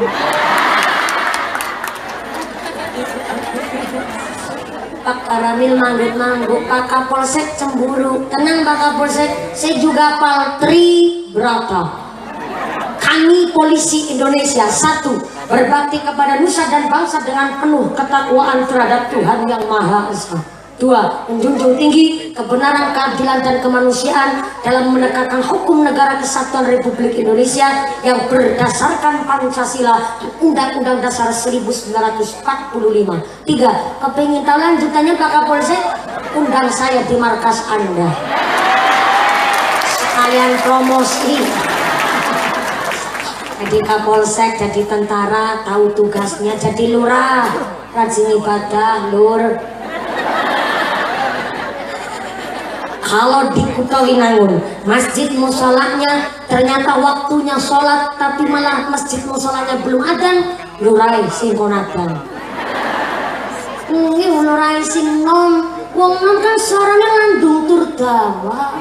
Pak Karamil manggut-manggut, Pak Kapolsek cemburu. Tenang Pak Kapolsek, saya juga Paltri Brata. Kami polisi Indonesia. 1. Berbakti kepada nusa dan bangsa dengan penuh ketakwaan terhadap Tuhan Yang Maha Esa. 2. Menjunjung tinggi kebenaran, keadilan dan kemanusiaan dalam menegakkan hukum negara kesatuan Republik Indonesia yang berdasarkan Pancasila dan Undang-Undang Dasar 1945. 3. Kepingin tahu lanjutannya Pak Kapolsek? Undang saya di markas Anda. Sekalian promosi. Jadi Kapolsek, jadi tentara, tahu tugasnya, jadi lurah, rajin ibadah, lur. Kalau di Kuta Winangun, masjid musolanya ternyata waktunya sholat, tapi malah masjid musolanya belum adzan, lurai singkonadan. Ini lurai sing nom, wong nom kan suaranya landung tur dawa.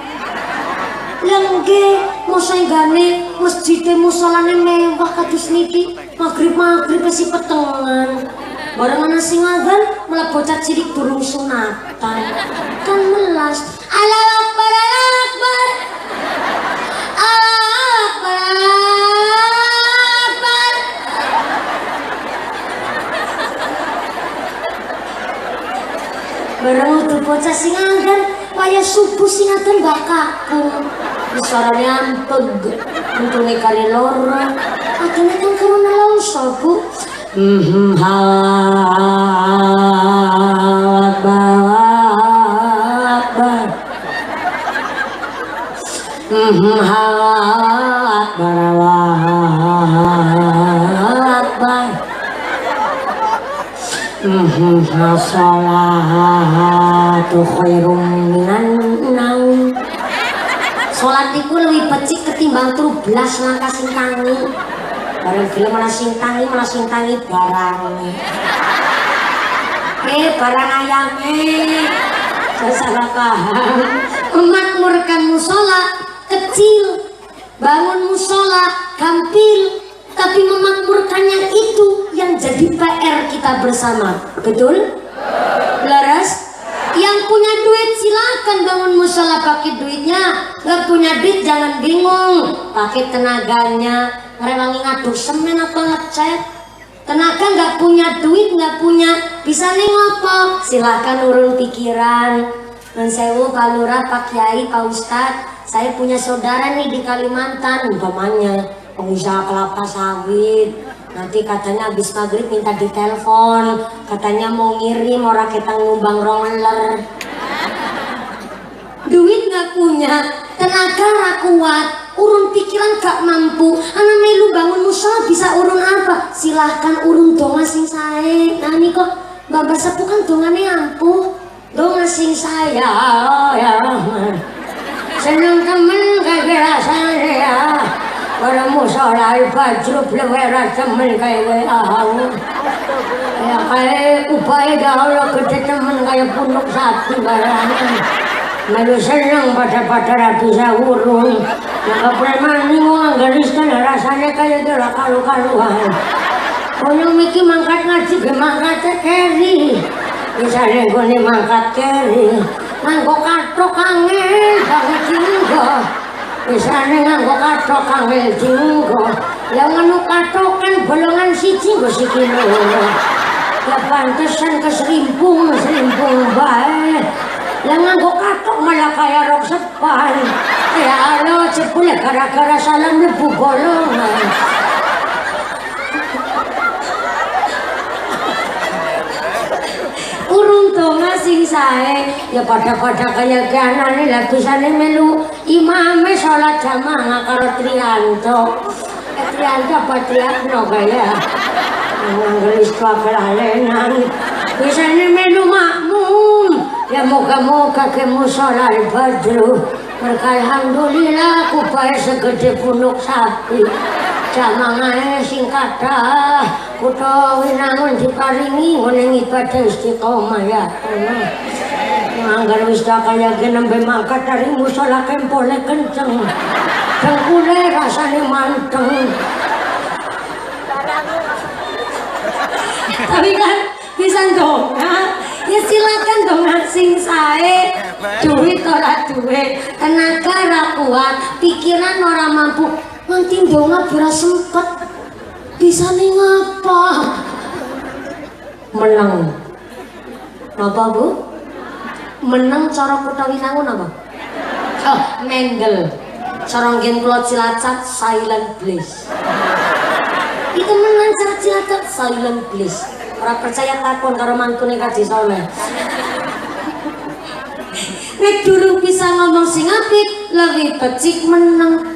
Lengge mosai gane masjid musolane mewah kados niki, maghrib si petengan. Bareng ana sing adzan malah bocah cilik durung sunatan. Kan melas. Allahu Akbar, Allahu Akbar. Allahu Akbar, Allahu Akbar. Bareng utuh bocah sing adzan kaya subuh sing adzan gak kakung. Suaranya ampeg, untungnya kali loro. Adanya kan karena longso Bu. Sholatu khairum minan naum. Sholat iku lebih becik ketimbang trublas langkah sing tangi. Bareng film malah sing tangi barang. Barang ayamnya. Saya salah paham. Memakmurkan musola kecil, bangun musola gampil, tapi memakmurkannya itu yang jadi PR kita bersama. Betul? Laras? Yang punya duit silakan bangun musola pakai duitnya. Nggak punya duit jangan bingung, pakai tenaganya. Ngerewangi ngaduk semen atau ngecat. Tenaga nggak punya duit, nggak punya, bisa nih ngopo. Silakan urun pikiran. Nun sewu Pak Lurah, Pak Kiai, Pak Ustadz, saya punya saudara nih di Kalimantan, umpamanya pengusaha kelapa sawit. Nanti katanya habis maghrib minta ditelepon, katanya mau ngirim orang kita ngumbang roller. Duit nggak punya, tenaga ra kuat, urun pikiran gak mampu. Anak melu bangun musola bisa urun apa? Silahkan urun donga sing sae. Nah ini kok Bapak Sepuh kan dongane ampuh. Donga sing saya ya Rahman. Senang temen kaya rasanya. Pada musola al-fajr belewera temen kaya weahu. Ya kaya upaya dahulu gede temen kaya punduk sapi barangan. Lalu senang pada bisa urung. Yang kepremani mau anggariskan rasanya kayak gerak kalu-kaluan. Konyol Miki mangkat ngaji ke mangkat keri. Misalnya gue nih mangkat keri. Nganggo katok angin banget juga. Misalnya nganggo katok angin juga. Yang nganu katokan bolongan siji gue sikilo. Ya pantesan keserimpung baik. Yang nganggo katok malah kayak rok sepan. Ya Allah, jebule gara-gara salah mlebu golongan. Urung donga sing sae ya pada-pada kaya ganane lah bisane melu imame salat jamaah karo Trianto. Trianto apa Triatno kaya. Ngelis kelalenan. Bisane melu makmum. Ya moga-moga ke musala Al-Badru. Mereka alhamdulillah kupaya segede punuk sapi. Jamaah sing kathah utawi namun diparingi ngene ibadah istiqomah ya Allah. Anggar wis kaya nembe mangkat dari musala kempole kenceng. Dengkule rasane manteng. Tapi kan bisa dong, ya silakan dong sing sae. Duit ora duit, tenaga ora kuat, pikiran ora mampu. Nanti dongak kira sempet bisa nih ngapa menang apa bu? Menang cara kutawi nangun apa? Oh, Mendel cara ngen kulot Cilacap silent please itu menang cara Cilacap silent please orang percaya takon karo mantune Kaji Soleh nek durung bisa ngomong sing apik lebih becik menang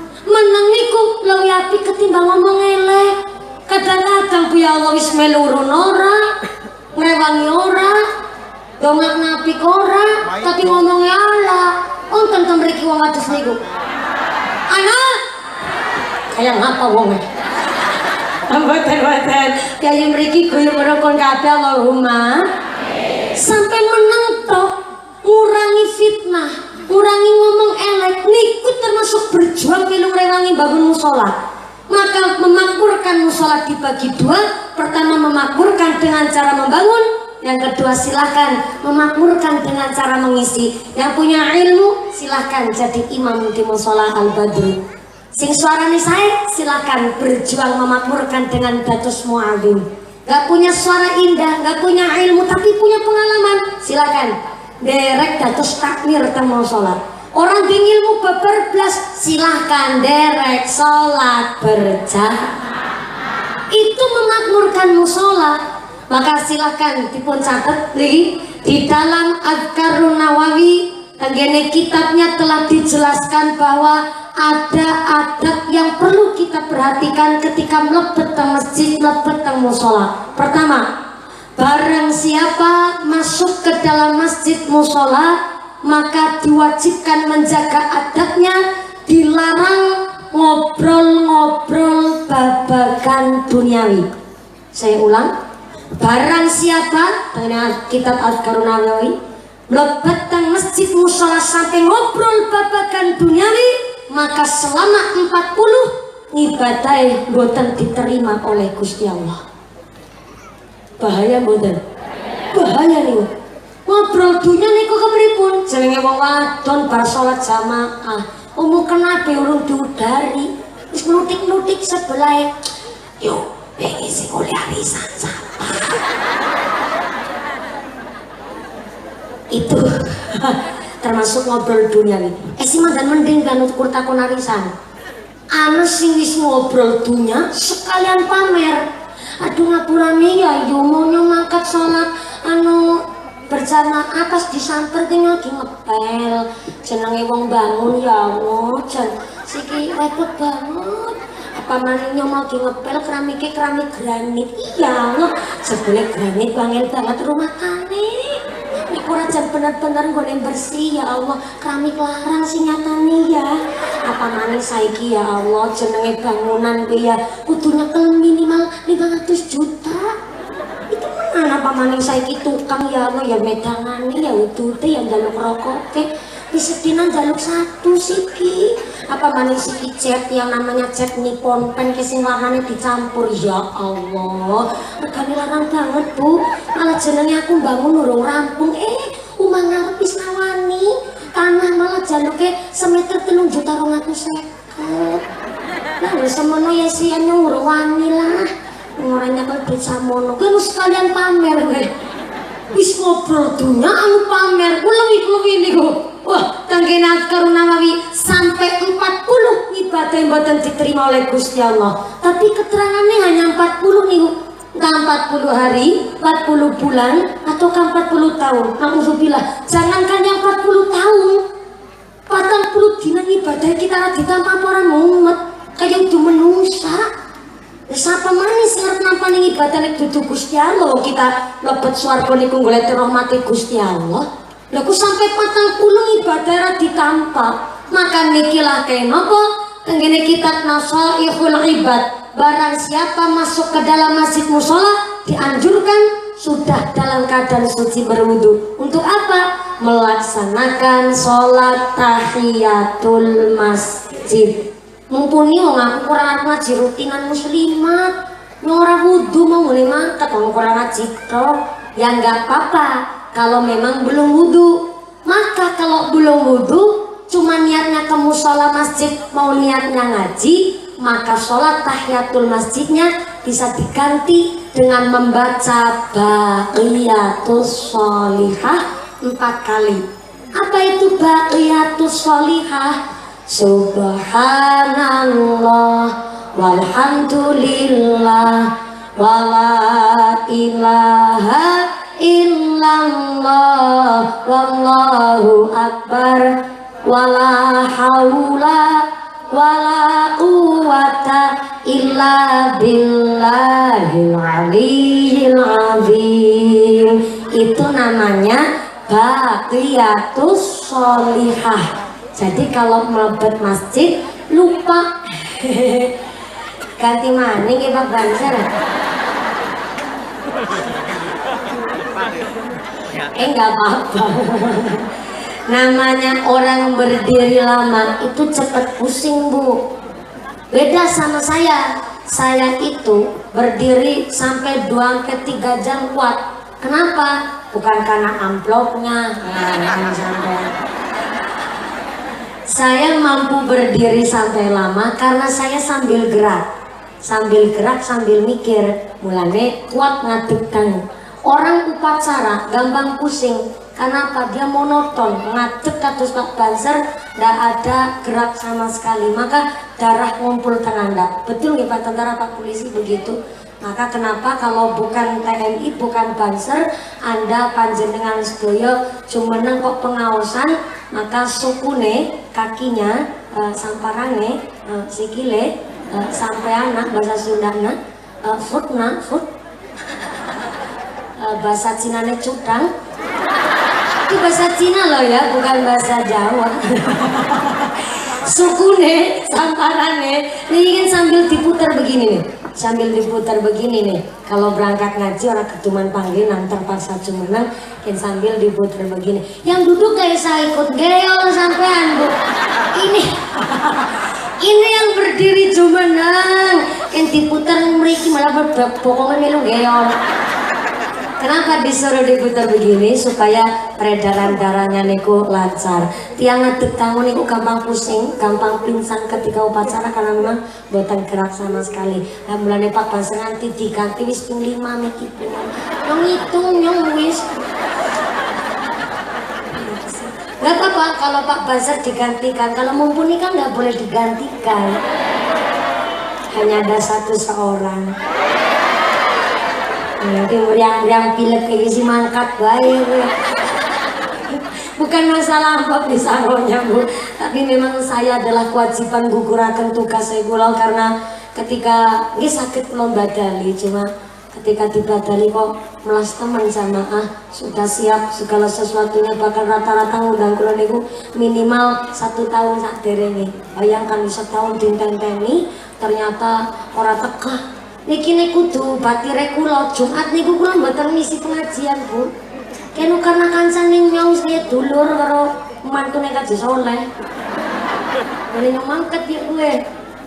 niku luwih apik ketimbang ngomong elek. Kadang-kadang Bu ya Allah wis melurun ora, ngrewangi ora, dongak napik ora, tapi ngomongnya Allah. Wonten to mriki wong atus niku. Anak kaya ngapa wong e? Mboten. Kaya mriki guyub rukun kabeh Allahumma. Sampai meneng to ngurangi fitnah. Kurangi ngomong elek niku termasuk berjuang melu ngrewangi bangun musola. Maka memakmurkan musola dibagi dua. Pertama memakmurkan dengan cara membangun. Yang kedua silahkan memakmurkan dengan cara mengisi. Yang punya ilmu silahkan jadi imam di musola Al-Badru. Sing suarane sae silahkan berjuang memakmurkan dengan datus muadzin. Gak punya suara indah, gak punya ilmu tapi punya pengalaman silahkan derek datus takmir temu sholat. Orang di ilmu beberblas silahkan derek sholat berjamaah. Itu memakmurkan musola. Maka silahkan dipun catet di dalam Adhkarun Nawawi tenggene kitabnya telah dijelaskan bahwa ada adab yang perlu kita perhatikan ketika mlebet teng masjid, mlebet teng musola. Pertama, barang siapa masuk ke dalam masjid musola maka diwajibkan menjaga adabnya, dilarang ngobrol-ngobrol babagan duniawi. Saya ulang, barang siapa dengan kitab Adhkarun Nawawi mlebet teng masjid musola sampai ngobrol babagan duniawi maka selama 40 ibadah boten diterima oleh Gusti Allah. Bahaya mboten? Bahaya nih. Ngobrol dunya niku kepripun? Jenenge wong wadon bar salat jamaah. Kenabe urung diudari. Wis nutik-nutik sebelah. Yo, pengen sing oleh arisan sapa. Itu termasuk ngobrol dunia nih. Si mandan mending kan untuk takon arisan. Anu sing wis ngobrol dunia sekalian pamer. Aduh ngapurane ya yo mau mangkat salat anu berjamaah pas disamper ki lagi ngepel jenenge wong bangun ya Allah jan siki repot banget apa maneh mau ngepel keramike keramik granit iya Allah jebule granit bangel banget rumah tane nek ora jan bener-bener nggone bersih ya Allah keramik larang sing nyatane ya apa maneh saiki ya Allah jenenge bangunan ki ya kudu nyekel minimal 500 juta itu mana apa maneh saiki tukang ya Allah ya medangane ya utute ya njaluk rokoke disedinan jaluk satu siki apa maneh siki cat yang namanya cat Nippon pen sing warnane dicampur ya Allah regane larang banget Bu malah jenenge aku bangun urung rampung umah ngarep wis nawani tanah malah jaluke semeter 3.250.000 nah semono ya si anu urung wani lah ngorangnya kalau duit samono kan sekalian pamer wis ngobrol dunya anu pamer ku lewih niku wah kangge Azkarun Nawawi sampai 40 ibadah yang mboten diterima oleh Gusti Allah. Tapi keterangannya hanya 40 nih. Entah 40 hari, 40 bulan, atau 40 tahun. Alhamdulillah, jangankan yang 40 tahun, 40 dina ibadah kita ditampa orang mumet kayak udah menungsa. Siapa manis ngarep nampan ibadah nek dudu Gusti Allah, kita lebet swarga niku golek rahmati Gusti Allah. Lha ku sampai 40 ibadah ra ditampa. Maka nikilah kenapa tenggene kitab Nasaihul Ibad. Barang siapa masuk ke dalam masjid musola dianjurkan sudah dalam keadaan suci berwudu. Untuk apa? Melaksanakan sholat tahiyatul masjid. Mumpuni wong aku kurang arep ngaji rutinan muslimat, ora wudu mau mulai mangkat wong kurang ngaji tok. Ya enggak apa-apa kalau memang belum wudu. Maka kalau belum wudu cuma niatnya ke musola masjid mau niatnya ngaji, maka sholat tahiyatul masjidnya bisa diganti dengan membaca baqiyatus sholihah 4 kali. Apa itu baqiyatus sholihah? Subhanallah walhamdulillah wala ilaha illallah wallahu akbar wala haula wala quwwata illa billahil aliyyil azim. Itu namanya baqiyatus sholihah. Jadi kalau melebet masjid lupa ganti maning ya Pak Banser. Enggak apa-apa. Namanya orang berdiri lama itu cepat pusing Bu. Beda sama saya. Saya itu berdiri sampai 2-3 jam kuat. Kenapa? Bukan karena amplopnya. Saya mampu berdiri sampai lama karena saya sambil gerak. Sambil gerak sambil mikir. Mulane kuat ngadeg. Orang upacara gampang pusing. Kenapa? Dia monoton, ngadeg kados Pak Banser, tidak ada gerak sama sekali, maka darah ngumpul tenanda. Betul nggih Pak Tentara, Pak Polisi begitu? Maka kenapa kalau bukan TNI, bukan Banser, Anda panjenengan sedaya jumeneng kok pengaosan, maka sukune, kakinya, samparane, sikile, sampai anak bahasa Sundana, foot, bahasa Cinane cudang. Itu bahasa Cina loh ya, bukan bahasa Jawa. Sukune, samparane, ini kan sambil diputar begini nih, sambil diputar begini nih. Kalau berangkat ngaji orang ketuman panggil nanti pas jumeneng, kan sambil diputar begini. Yang duduk kayak saya ikut geyol sampean Bu. Ini yang berdiri jumeneng, kan diputar meriki malah pokoknya melu geyol. Kenapa disuruh diputar begini? Supaya peredaran darahnya niku lancar. Tiang ngadeg tangun niku gampang pusing, gampang pingsan ketika upacara karena memang boten gerak sama sekali. Mulane Pak Banser nganti diganti wis ping 5 niki. Yang ngitung yang wis. Gak apa-apa kalau Pak Banser digantikan. Kalau mumpuni kan nggak boleh digantikan. Hanya ada satu seorang. Nanti meriang-meriang pilek kayak gini mangkat baik. Bukan masalah apa pisangonya Bu, tapi memang saya adalah kewajiban gugurakan tugas saya pulau karena ketika ini sakit belum badali, cuma ketika dibadali kok melas teman sama sudah siap segala sesuatunya, bahkan rata-rata ngundang kula niku minimal 1 tahun sak derenge. Bayangkan 1 tahun dintenteni ternyata ora teka. Niki kudu batire kula Jumat niku kula mboten misi pengajian Bu. Kene karena kancane nyaus dia dulur karo mantune Kaji Soleh. Boleh mangkat ya gue.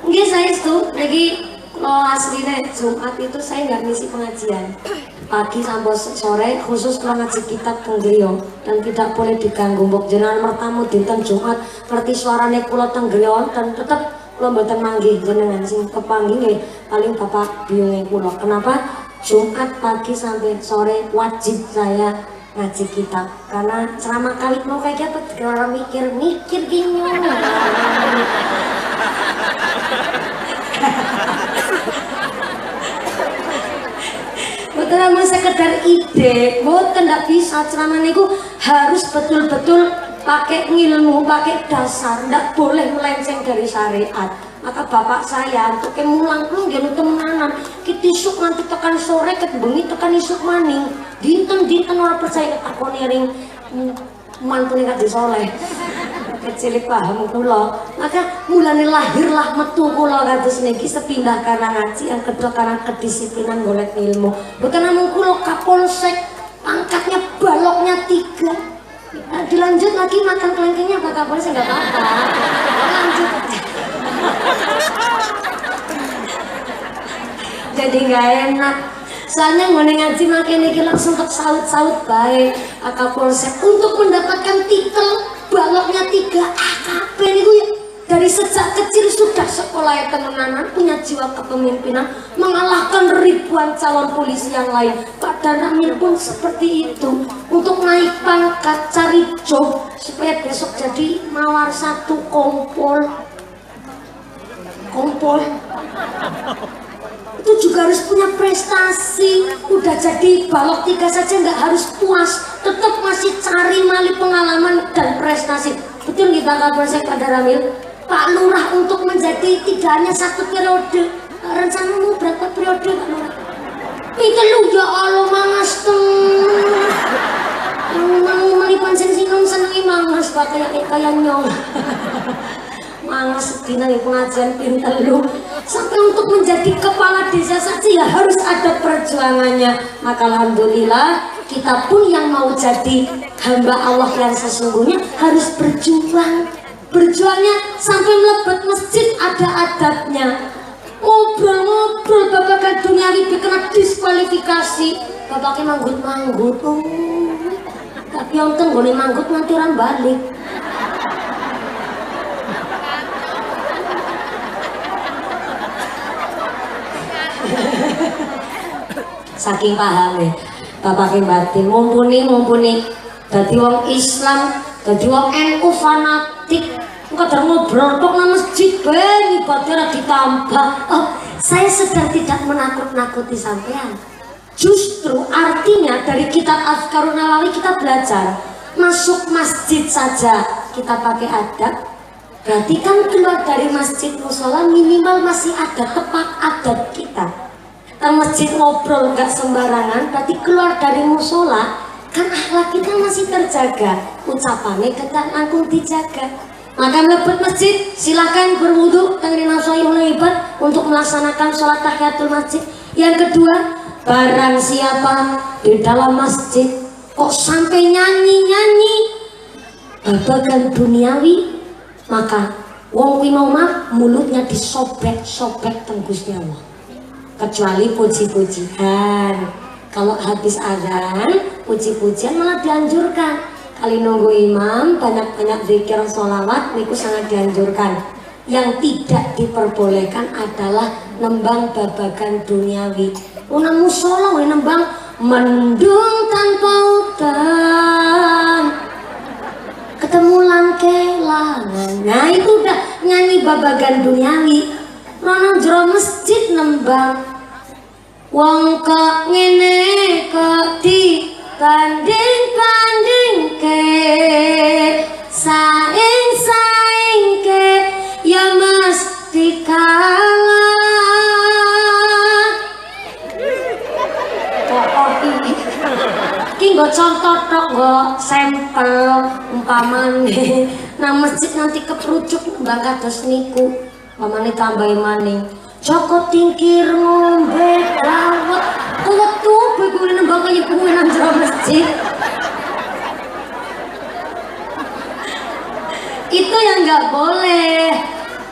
Nggih saestu niki kula asline Jumat itu saya nggak misi pengajian. Pagi sampai sore khusus kula ngaji kitab teng griya dan tidak boleh diganggu. Mbok jenengan mertamu dinten Jumat ngerti suarane kula teng griya dan tetep kula mboten manggih jenengan sing kepanggih paling Bapak biunge kula. Kenapa? Jumat pagi sampai sore wajib saya ngaji kitab. Karena ceramah kawit mau kayak apa? Orang mikir gini. Betul namun sekedar ide, boten ndak bisa ceramah niku harus betul-betul pakai ilmu, pakai dasar, ndak boleh melenceng dari syariat. Maka bapak saya untuk mulang pun jangan temenanan, kita isuk nanti tekan sore, ket bengi tekan isuk maning, dinten orang percaya aku niring mantu nih kaji soleh. Kecil paham kula, maka mulane lahirlah metu kula kados niki sepindah karena ngaji, yang kedua karena kedisiplinan golek ilmu. Bukan namung kula kapolsek pangkatnya baloknya 3. Dilanjut lagi makan kelengkengnya apa kapolsek nggak apa-apa. Lanjut. Jadi nggak enak. Soalnya ngene ngaji makin iki langsung tek saut-saut baik Kapolsek untuk mendapatkan titel baloknya 3 AKP niku ya dari sejak kecil sudah sekolah ya temenanan, punya jiwa kepemimpinan, mengalahkan ribuan calon polisi yang lain. Pak Danamil pun seperti itu, untuk naik pangkat cari job supaya besok jadi mawar 1 kompol itu juga harus punya prestasi. Udah jadi balok 3 saja nggak harus puas, tetap masih cari mali pengalaman dan prestasi. Betul kita Kapolsek Pak Danamil? Pak Lurah untuk menjadi tidak hanya 1 periode, rencanamu berapa periode Pak Lurah? Itu lu ya Allah mangas mali pancen sinong senengi mangas Pak kayak nyong. Mangas dina ya pengajian pinter lu. Sampai untuk menjadi kepala desa saja ya harus ada perjuangannya. Maka alhamdulillah kita pun yang mau jadi hamba Allah yang sesungguhnya harus berjuang. Berjuangnya sampai melebet masjid ada adabnya. Ngobrol-ngobrol babakan duniawi kena diskualifikasi. Bapaknya manggut-manggut. Tapi yang tenggone manggut nanti orang balik. Saking paham ya bapaknya batin mumpuni dadi wong Islam, dadi wong NU fanatik kadang ngobrol tok nang masjid ben ibadah ditambah. Saya sedang tidak menakut-nakuti sampean, justru artinya dari kitab Azkarun Nawawi kita belajar masuk masjid saja kita pakai adab. Berarti kan keluar dari masjid musola minimal masih ada tepat adab kita. Tang masjid ngobrol nggak sembarangan, berarti keluar dari musola kan akhlak kita masih terjaga, ucapannya kita langkung dijaga. Maka melebet masjid silahkan berwudu dengan nafsu ibad untuk melaksanakan sholat tahiyatul masjid. Yang kedua, barang siapa di dalam masjid kok sampai nyanyi babagan duniawi, maka wong kuwi mau mulutnya disobek-sobek tembusnya Allah. Kecuali puji-pujian. Kalau habis azan puji-pujian malah dianjurkan. Kali nunggu imam banyak-banyak zikir sholawat niku sangat dianjurkan. Yang tidak diperbolehkan adalah nembang babagan duniawi. Unang musola nembang mendung tanpa udan, ketemu kelangan. Nah itu udah nyanyi babagan duniawi. Nono jero masjid nembang wong kok ngene kok dibanding ke saing ke ya mesti kalah. Ki nggo contoh tok nggo sampel umpamane nang masjid nanti keperucuk nembang kados niku. Pamane tambahi maning Joko tingkir ngombe dawet wetu beku nembang kaya kuwi nang jero masjid. Itu yang nggak boleh.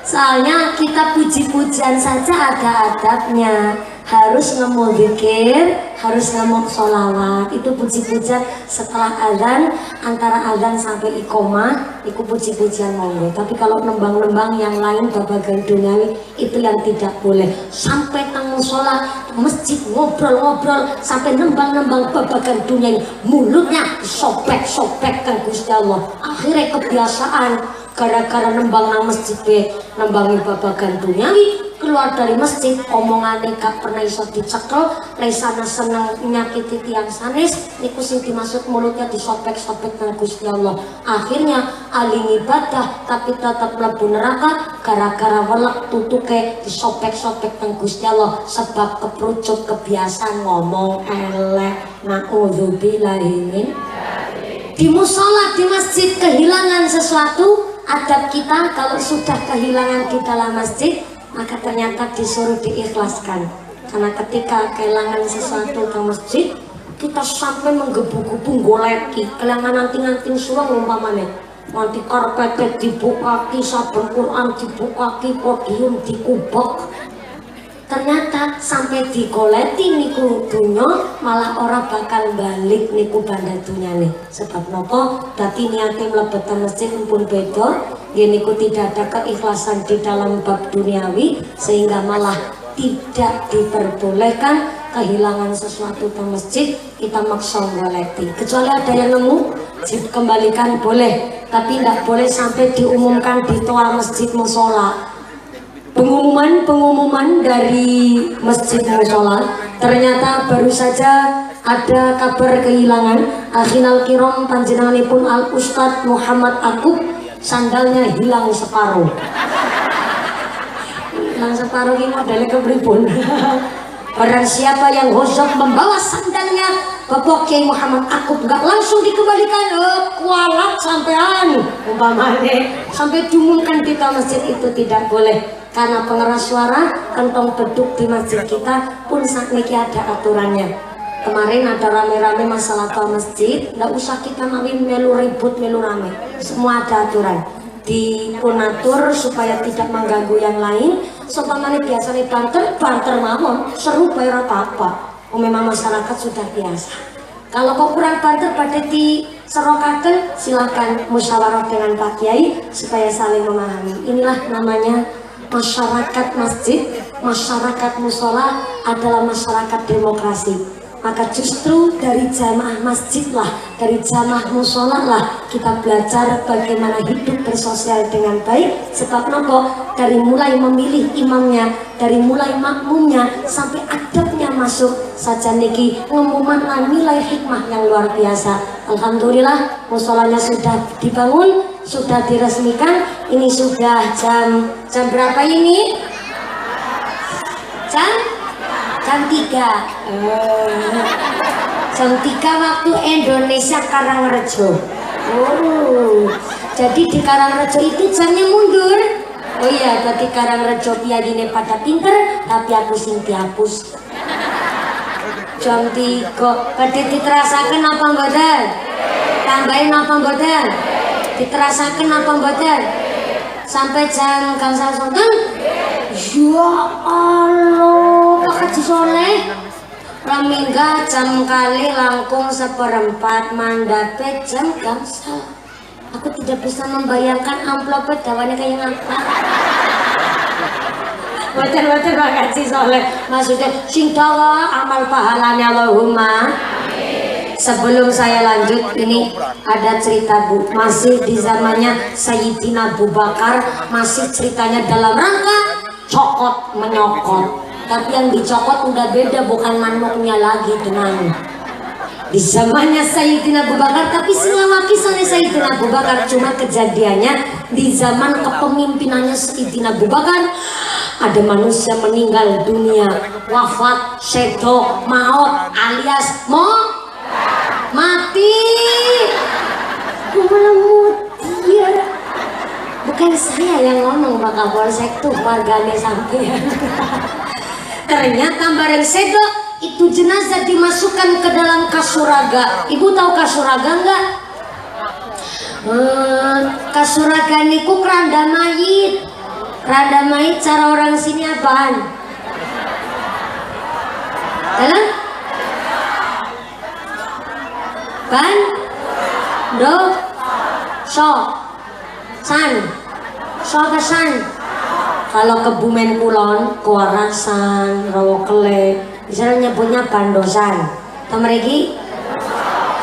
Soalnya kita puji-pujian saja ada adabnya. Harus ngomong zikir, harus ngomong sholawat. Itu puji-pujian setelah azan, antara azan sampai iqomah, itu puji-pujian monggo. Tapi kalau nembang-nembang yang lain babagan duniawi itu yang tidak boleh. Sampai teng musola masjid ngobrol-ngobrol sampai nembang-nembang babagan dunia ini, mulutnya sobek-sobek kan Gusti Allah. Akhirnya kebiasaan gara-gara nembang nang masjid nembangi babagan duniawi, keluar dari masjid omongannya gak pernah iso dicekel, lesana seneng menyakiti tiang sanes niku sing dimaksud mulutnya disobek-sobek nang Gusti Allah. Akhirnya aling ibadah tapi tetap mlebu neraka gara-gara welek tutuke disobek-sobek nang Gusti Allah sebab keprucut kebiasaan ngomong elek. Naudzubillahi min. Di musola di masjid kehilangan sesuatu, adab kita kalau sudah kehilangan di dalam masjid maka ternyata disuruh diikhlaskan. Karena ketika kehilangan sesuatu di masjid kita sampai menggebu-gebu goleki kehilangan nanti suang umpamanya nanti karpet dibukaki, sabun Quran dibukaki, podium dikubek, ternyata sampai digoleti niku dunya malah orang bakal balik niku banda dunya nih. Sebab nopo dadi niate mlebet masjid pun beda, niku tidak ada keikhlasan di dalam bab duniawi sehingga malah tidak diperbolehkan kehilangan sesuatu di masjid kita maksa goleti. Kecuali ada yang nemu dikembalikan boleh, tapi tidak boleh sampai diumumkan di toa masjid musola. Pengumuman dari masjid musola ternyata baru saja ada kabar kehilangan akhinal kiram panjenenganipun Al Ustadz Muhammad Akub sandalnya hilang separuh. Hilang separuh ini modelnya kepripun. Barang siapa yang gosok membawa sandalnya Bapak Kiai Muhammad Akub gak langsung dikembalikan, kualat sampean umpamanya sampai diumumkan di masjid itu tidak boleh. Karena pengeras suara kantong beduk di masjid kita pun sakniki ada aturannya. Kemarin ada rame-rame masalah ke masjid, nggak usah kita mawin melu ribut melu rame, semua ada aturan dipun atur supaya tidak mengganggu yang lain. Seumpamanya biasanya banter mawon seru bayar apa-apa, memang masyarakat sudah biasa. Kalau kok kurang banter pada diserokaken silahkan musyawarah dengan Pak Kiai supaya saling memahami. Inilah namanya masyarakat masjid, masyarakat musola adalah masyarakat demokrasi. Maka justru dari jamaah masjid lah, dari jamaah musola lah kita belajar bagaimana hidup bersosial dengan baik. Sebab nopo dari mulai memilih imamnya, dari mulai makmumnya sampai adabnya masuk saja niki ngumuman nilai hikmah yang luar biasa. Alhamdulillah musolanya sudah dibangun, sudah diresmikan. Ini sudah jam berapa ini? Jam 3 jam 3 waktu Indonesia Karangrejo. Jadi di Karangrejo itu jamnya mundur. Oh iya, berarti Karangrejo piadine pada pinter tapi aku sing dihapus. Jam 3 berarti diterasakan apa mboten? Tambahin apa mboten? Diterasakan apa mboten? Sampai jam gangsal sonten. Ya Allah, Pak Haji Soleh Ramingga jam kali langkung 1/4 mandape jam gangsal. Aku tidak bisa membayangkan amplopnya dawannya kayak apa. Wajar Pak Haji Soleh, maksudnya sing dawa amal pahalanya Allahumma. Sebelum saya lanjut, ini ada cerita Bu, masih di zamannya Sayyidina Abu Bakar, masih ceritanya dalam rangka cokot menyokot, tapi yang dicokot udah beda, bukan manuknya lagi teman. Di zamannya Sayyidina Abu Bakar, tapi selama kisahnya Sayyidina Abu Bakar, cuma kejadiannya di zaman kepemimpinannya Sayyidina Abu Bakar ada manusia meninggal dunia, wafat, sedo, maut alias mati. Ya. Bukan saya yang ngomong Pak Kapolsek tuh warganya sampean. Ternyata bareng sedo itu jenazah dimasukkan ke dalam kasuraga. Ibu tahu kasuraga enggak? Kasuraga niku keranda mayit. Keranda mayit cara orang sini apaan? Dalam? Ban? Do? So? San? So apa san? Kalau Kebumen Kulon, Kewarasan, Rawakele, misalnya nyebutnya bandosan. Tameriki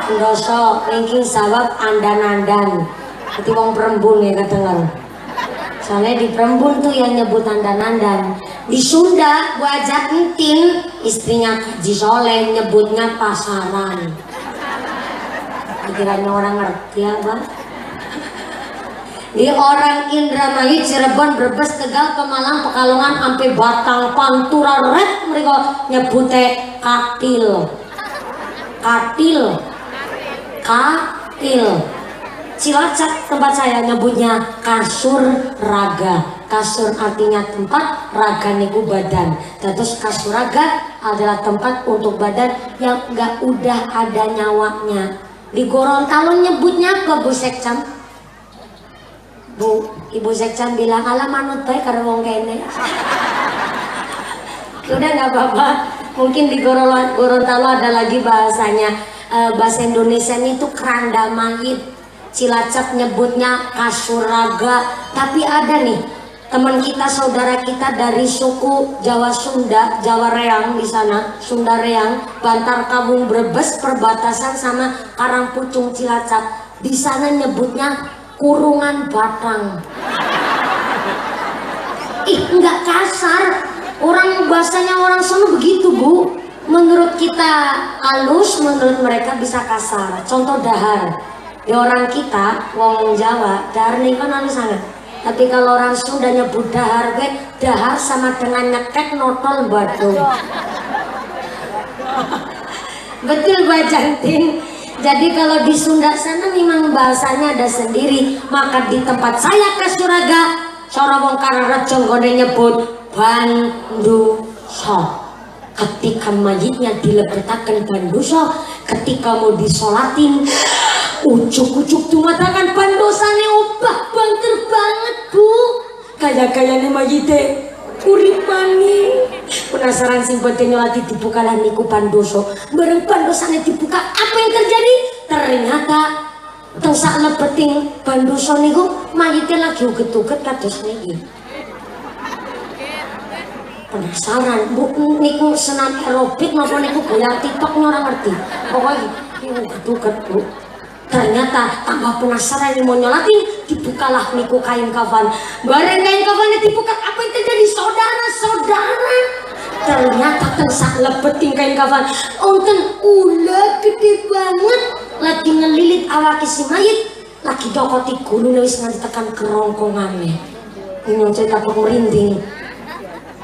bandoso, ranking sawab andan-andan. Jadi wong perembun ya kedengar. Soalnya di perembun tuh yang nyebut andan-andan. Di Sunda gua ajak entin, istrinya Haji Soleh nyebutnya pasaran. Akhirnya orang ngerti apa? Di orang Indramayu, Cirebon, Brebes, Tegal, Pemalang, Pekalongan, sampai Batang, Pantura, Red, mereka nyebutnya katil. Katil. Katil. Cilacap tempat saya nyebutnya kasur raga. Kasur artinya tempat, raga niku badan. Terus kasur raga adalah tempat untuk badan yang gak udah ada nyawanya. Di Gorontalo nyebutnya apa Bu Sekcam? Bu, Ibu Sekcam bilang, alah manut baik karena wong kene. Udah nggak apa-apa. Mungkin di Gorontalo ada lagi bahasanya. Bahasa Indonesia itu keranda mayit. Cilacap nyebutnya kasuraga. Tapi ada nih teman kita, saudara kita dari suku Jawa Sunda, Jawa Reang di sana, Sunda Reang, Bantar Kawung Brebes, perbatasan sama Karangpucung Cilacap. Di sana nyebutnya kurungan batang. Ih, nggak kasar. Orang bahasanya orang sana begitu, Bu. Menurut kita halus, menurut mereka bisa kasar. Contoh dahar. Di orang kita, wong Jawa, dahar nih kan halus sangat. Tapi kalau orang Sunda nyebut dahar, dahar sama dengan nyekek notol batu. Betul, Bu Jantin. Jadi kalau di Sunda sana memang bahasanya ada sendiri. Maka di tempat saya Kasuraga, Sorowong Kararejo gone nyebut banduso. Ketika mayitnya dilebetakan banduso, ketika mau disolatin, ucuk-ucuk tuh matakan bandosane obah banter banget, Bu. Kaya-kayane mayite uripani. Penasaran sing penting nyolati dibuka lah niku pandoso. Bareng pandosane dibuka, apa yang terjadi? Ternyata teng sak lebeting pandoso niku mayite lagi uget-uget kados niki. Penasaran, Bu, niku senam aerobik napa niku goyang TikTok ora ngerti. Pokoknya iki uget-uget, Bu. Ternyata tambah penasaran ini mau nyolatin, dibukalah niku kain kafan. Bareng kain kafannya dibuka, apa yang terjadi? Saudara-saudara, ternyata tersak lebeting kain kafan. Onten ulah gede banget lagi ngelilit awak si mayit, lagi dokoti gulune wis nganti tekan kerongkongannya. Ini cerita pemerinding.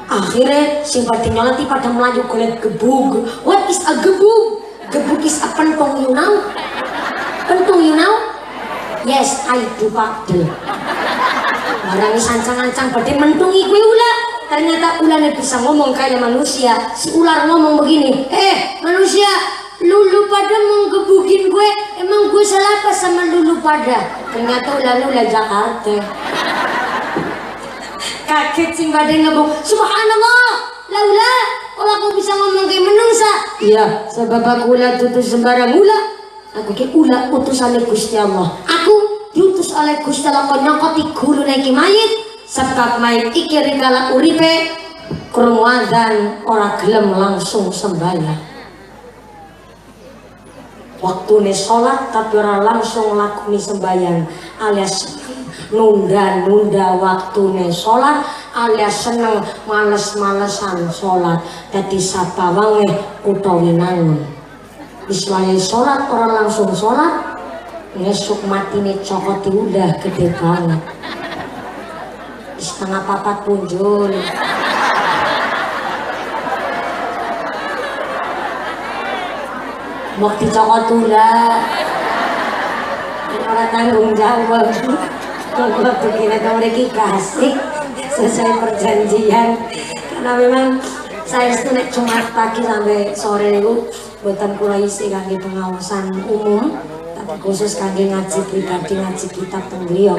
Akhirnya sing pada nyolati pada melaju golek gebug. What is a gebug? Gebug is a pentong, you know? Pentung, you know? Yes, I do padel. Barangnya sancang-ancang pada mentungi kue ular. Ternyata ularnya bisa ngomong kayak manusia. Si ular ngomong begini, manusia, lulu pada menggebukin gue. Emang gue salah apa sama lulu pada? Ternyata ularnya ular Jakarta. Kaget sing pada ngebuk, subhanallah, laulah, kalau aku bisa ngomong kayak menungsa. Iya, sebab aku ulah tutus sembarang ulah. Aku ke ulah utusan Gusti Allah. Aku diutus oleh Gusti Allah kau nyokoti gulu naiki mayit. Sebab mayit iki rikala uripe krungu adzan ora gelem langsung sembahyang. Waktune sholat tapi ora langsung lakoni sembahyang, alias nunda-nunda waktune sholat, alias seneng males-malesan sholat. Dadi sabawange utawi nangun. Iswaya sholat orang langsung sholat, ngesuk matine cokoti udah gede banget. Setengah papat punjul. Waktu cokot udah, orang tanggung jawab. Kalau begini tuh mereka kasih sesuai perjanjian. Karena memang saya itu naik Jumat pagi sampai sore itu buatan kula isi kangge pengawasan umum, tapi khusus kangge ngaji pribadi, ngaji kitab teng beliau.